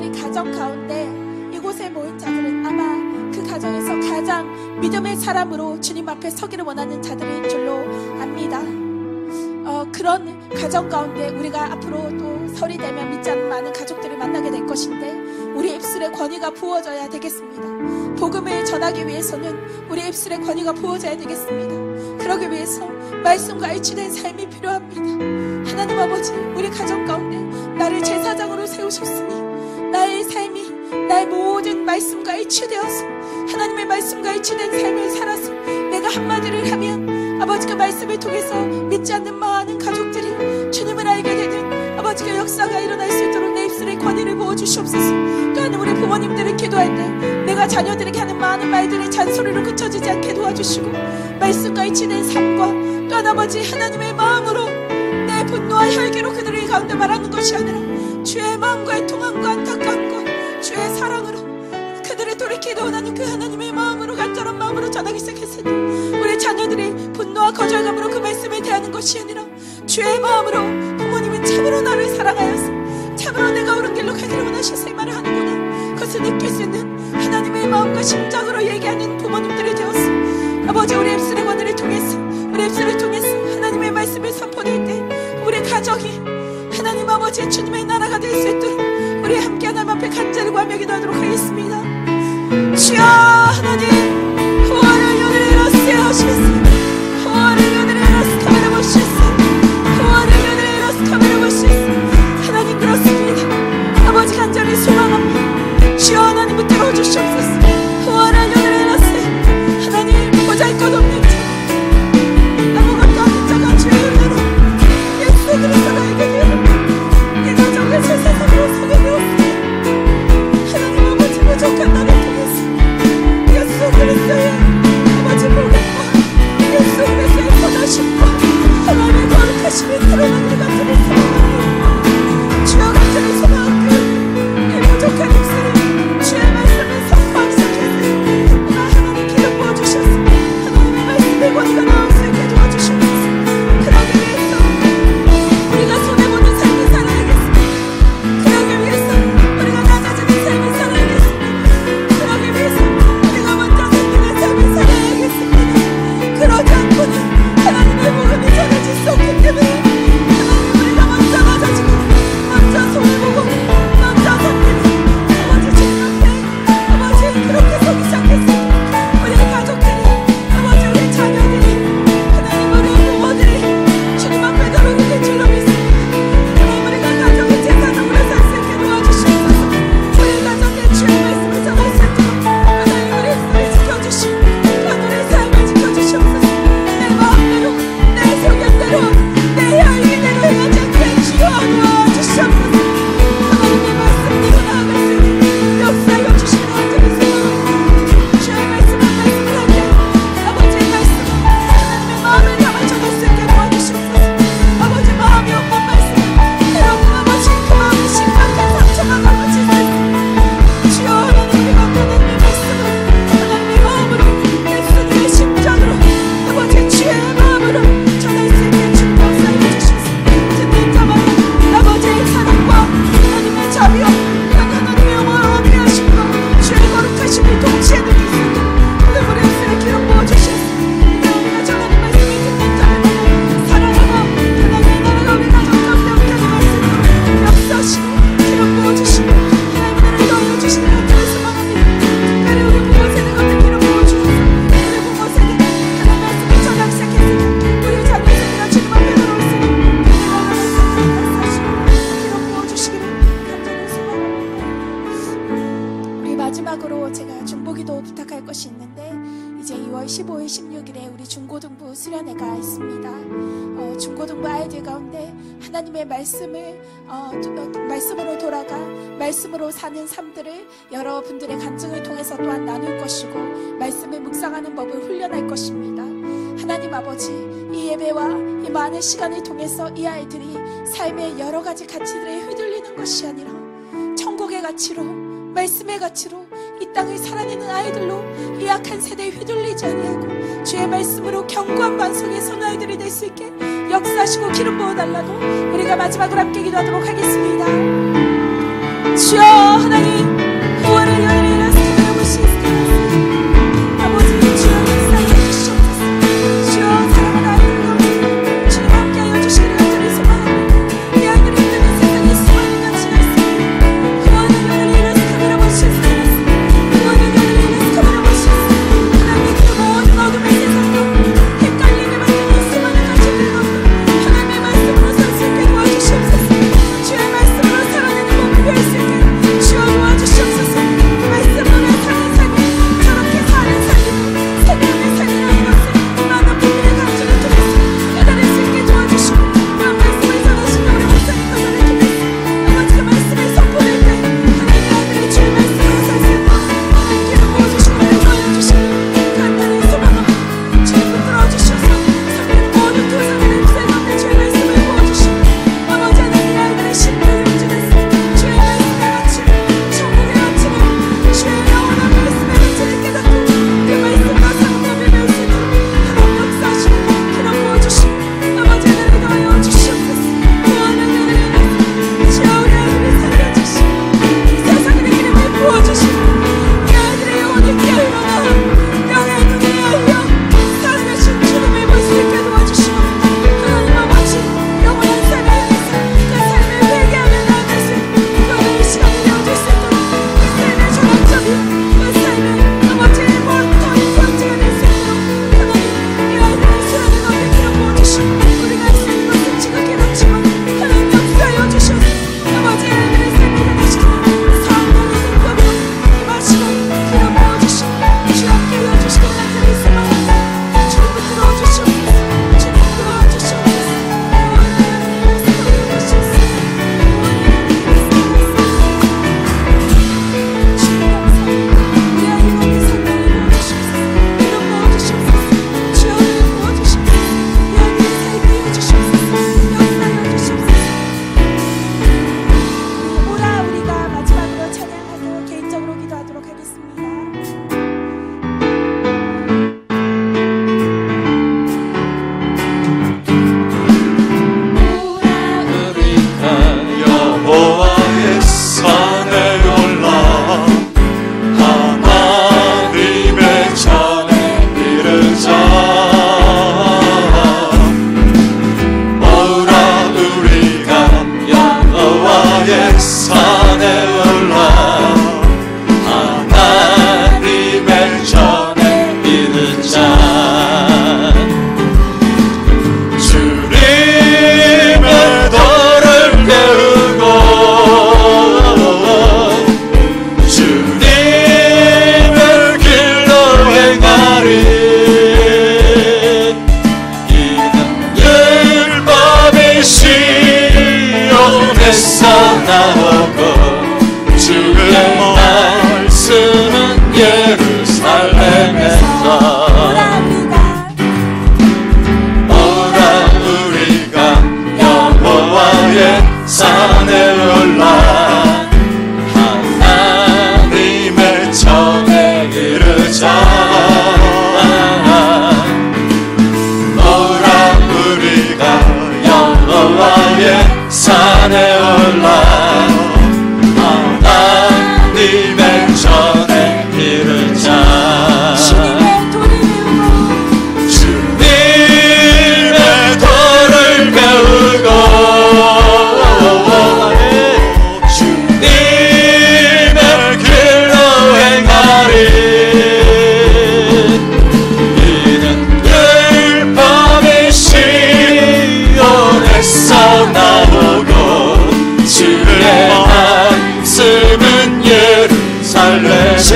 특별히 가정 가운데 이곳에 모인 자들은 아마 그 가정에서 가장 믿음의 사람으로 주님 앞에 서기를 원하는 자들인 줄로 압니다. 그런 가정 가운데 우리가 앞으로 또 설이 되면 믿지 않는 많은 가족들을 만나게 될 것인데 우리 입술에 권위가 부어져야 되겠습니다. 복음을 전하기 위해서는 우리 입술에 권위가 부어져야 되겠습니다. 그러기 위해서 말씀과 일치된 삶이 필요합니다. 하나님 아버지, 우리 가정 가운데 나를 제사장으로 세우셨으니 나의 삶이 나의 모든 말씀과 일치되어서 하나님의 말씀과 일치된 삶을 살아서 내가 한마디를 하면 아버지 그 말씀을 통해서 믿지 않는 많은 가족들이 주님을 알게 되는 아버지 그 역사가 일어날 수 있도록 내 입술에 권위를 부어주시옵소서. 또한 우리 부모님들을 기도할 때 내가 자녀들에게 하는 많은 말들이 잔소리로 그쳐지지 않게 도와주시고 말씀과 일치된 삶과 또한 아버지 하나님의 마음으로 내 분노와 혈기로 그들의 가운데 말하는 것이 아니라 주의 마음과의 통함과 안타까움과 주의 사랑으로 그들을 돌이키기 원하는 그 하나님의 마음으로 간절한 마음으로 전하기 시작했을 때 우리 자녀들이 분노와 거절감으로 그 말씀을 대하는 것이 아니라 주의 마음으로 부모님은 참으로 나를 사랑하여서 참으로 내가 옳은 길로 가기를 원하셔서 이 말을 하는구나, 그것을 느낄 수 있는 하나님의 마음과 심정으로 얘기하는 부모님들이 되었어. 아버지, 우리 입술의 권위를 통해서 우리 입술을 통해서 하나님의 말씀을 선포될 때 우리 가정이 하나님 아버지 주님의 나라가 될 수 있도록 우리 함께 하나님 앞에 간절히 구하며 기도하도록 하겠습니다. 주여 하나님, 호화를 요늘이라 세우시소, 호화를 요늘이라 스카메라 보시소, 호화를 요늘이라 스카메라 보시소. 하나님 그렇습니다. 아버지 간절히 소망합니다. 주여 하나님 붙들어 주시옵소서. 호화를 요늘이라 세 하나님 보잘것없는 자, 아무것도 아닌 자가 주의 은혜로 예수 그리스도를 알게 되어 이 가정을 새 세상으로 서게 되었습니다. 하나님 아버지 부족한 나를 통해서 예수 그리스도의 아버지 복음과 예수 그리스도의 선하심과 하나님의 거룩하심이 드러나는 간절히 소망합니다. 주여 간절히 소망합니다. 이 부족한 입술이 주의 말씀을 선포하기 시작했으니 하나님 기름 부어주셔서 하나님의 말씀의 권위가 나올 수 있게 도와주시옵소서. 그러기 위해서 우리가 손해보는 삶을 살아야겠습니다. 그러기 위해서 우리가 낮아지는 삶을 살아야겠습니다. 그러기 위해서 우리가 먼저 생기는 삶을 살아야겠습니다. 그러지 않고는 하나님의 복음이 전해질 수 없기 때문에 하나님 우리가 먼저 낮아지고 먼저 손해보고 먼저 생기는 아버지 주님 앞에 아버지 그렇게 서기 시작했습니다. 우리 가족들이 아버지 우리 자녀들이 하나님 우리 부모들이 주님 앞에 나오게 될 줄로 믿습니다. 하나님 우리가 가정의 제사장으로 살 수 있게 도와주시옵소서. 우리 가정에 주의 말씀을 전할 수 있도록 하나님 우리 입술을 지켜주시고 또한 우리 삶을 지켜주시옵소서. 내 마음대로 내 성향대로 내 혈기대로 행하지 않게 주여 도와주시옵소서. 하나님의 말씀대로 나아갈 수 있는 역사여 주시는 하나님의 소망, 주의 말씀을 말씀하게 아버지의 말씀 하나님의 마음을 담아 전할 수 있게 도와주시옵소서. 아버지 마음이 없는 말씀 여러분 아버지 그 마음이 심각한 상처가 가고 짓습니다. 주여 하나님 우리가 하나님의 말씀으로 하나님의 마음으로 예수님의 심장으로 아버지 주의 마음으로 전할 수 있게 주님 역사해 주시옵소서. 듣는 자마다 아버지의 사랑과 하나님의 자비와 하나님의 영원한 함께하심과 주의 거룩하심을 동시에 느낄 수 있도록 오늘 우리 입술에 기름 부어주시옵소서. 이제 우리가 전하는 말씀을 듣는 자마다 사랑하고 하나님의 나라가 우리 가정 가운데 함께하게 할 수 있도록 역사하시고 기름 부어주시고 하나님 나라를 더하여 주시는 간절히 소망합니다. 특별히 우리 부모 세대 가운데 기름 부어주셔서 우리 부모 세대 하나님 말씀을 전하기 시작했으니 우리 자녀 세대가 주님 앞에 들어올수록 우리가 하나님 말씀을 역사하시고 기름 부어주시기를 간절히 소망합니다. 우리 마지막으로 제가 중보기도 부탁할 것이 있는데 이제 2월 15일, 16일에 우리 중고등부 수련회가 있습니다. 중고등부 아이들 가운데 하나님의 말씀으로 돌아가 말씀으로 사는 삶들을 여러분들의 간증을 통해서 또한 나눌 것이고 말씀을 묵상하는 법을 훈련할 것입니다. 하나님 아버지, 이 예배와 이 많은 시간을 통해서 이 아이들이 삶의 여러 가지 가치들에 휘둘리는 것이 아니라 천국의 가치로 말씀의 가치로 이 땅을 살아내는 아이들로 이 악한 세대에 휘둘리지 아니하고 주의 말씀으로 견고한 반석에 선 아이들이 될 수 있게 역사하시고 기름 부어달라고 우리가 마지막으로 함께 기도하도록 하겠습니다. 주여 하나님 구원의 열매를 사랑하시옵소서. 아버지 주여 역사해 주시옵소서. 주여 사랑하는 아이들 가운데 주님 함께하여 주시기를 간절히 소망합니다. 이 아이들이 때문에 세상에 수많은 가치가 있습니다. 구원의 열매를 사랑하시옵소서. 구원의 열매를 사랑하시옵소서. 하나님 그 모든 어둠의 세상도 헷갈리게 만드는 수많은 가치들을 갖고 하나님의 말씀으로 살 수 있게 도와주시옵소서. 주의 말씀으로 살아내는 법을 배울 수 있게 주여 도와주시옵소서. 말씀으로 사는 삶이 저렇게 사는 삶이고 생명의 삶이라는 것을 많은 분들의 간증을 통해서 깨달을 수 있게 도와주시고 그런 말씀을 전하시는 우리 목사님 가정을 통해서 아버지 그 말씀을 선포될 때 하나님의 아들이 주의 말씀으로 살 수 있도록 하나님 기름 부어주시고 인도하여 주시고 간단히 소망합니다. 주님 붙들어 주셔서 삶의 모든 도전을 냄새 가운데 주의 말씀을 부어주시고 아버지 하나님 아이들의 심령을 움직였습니다. 주의 말씀의 가치를 천국의 가치를 주의 영원한 말씀의 가치를 깨닫고 그 말씀과 사는 법을 배울 수 있도록 하나님 역사하시고 기름 부어주시고 아버지 하나님 도와여 주시옵소서. 구원의 은혜를 주여 우리 아이들을 살려주시고 이 세상의 기름을 부어주시고 이 아이들의 영혼이 깨어나가 영의 눈에 열려 살아계신 주님을 볼 수 있게 도와주시고 하나님 아버지 영원한 삶을 향해서 그 삶을 회개하며 나아갈 수 있는 그런 시간이 되어줄 수 있도록 그 삶의 전환점이 그 삶의 아버지의 모든 경제가 될 수 있도록 하나님 이 아이들의 수련의 너비 기름 부어주시고 우리가 쓰는 것은 지극히 낮지만 하나님 역사하여 주셔서 아버지 아이들의 삶을 변화시키는 성령의 능력으로 임하시고 기름 부어주시고 주 함께 해주시고 간절히 소망합니다. 주님 붙들어 주시옵소서. 주님 도와주시옵소서. 오라 우리가 마지막으로 찬양하고 개인적으로 기도하도록 하겠습니다. 우리가 여호와의 산에 올라 하나님의 전에 이르자. 오라 우리가 여호와의 산에 올라 하나님의 전에 이르자. 주님의 도를 배우고 주님의 길로 행하리. 이는 율법이 시온에서 나오고 주의 말씀은 예루살렘에서. 오라 우리가 여호와의 산에 올라 하나님의 전에 이르자. 오라 우리가 여호와의 산에 올라 하나님의 전에 이르자. 주님의 도를 배우고 주님의 도를 배우고 주님의 길로 행하리. 이는 율법이 시온에서 나오고 주의 말씀은 예루살렘에서.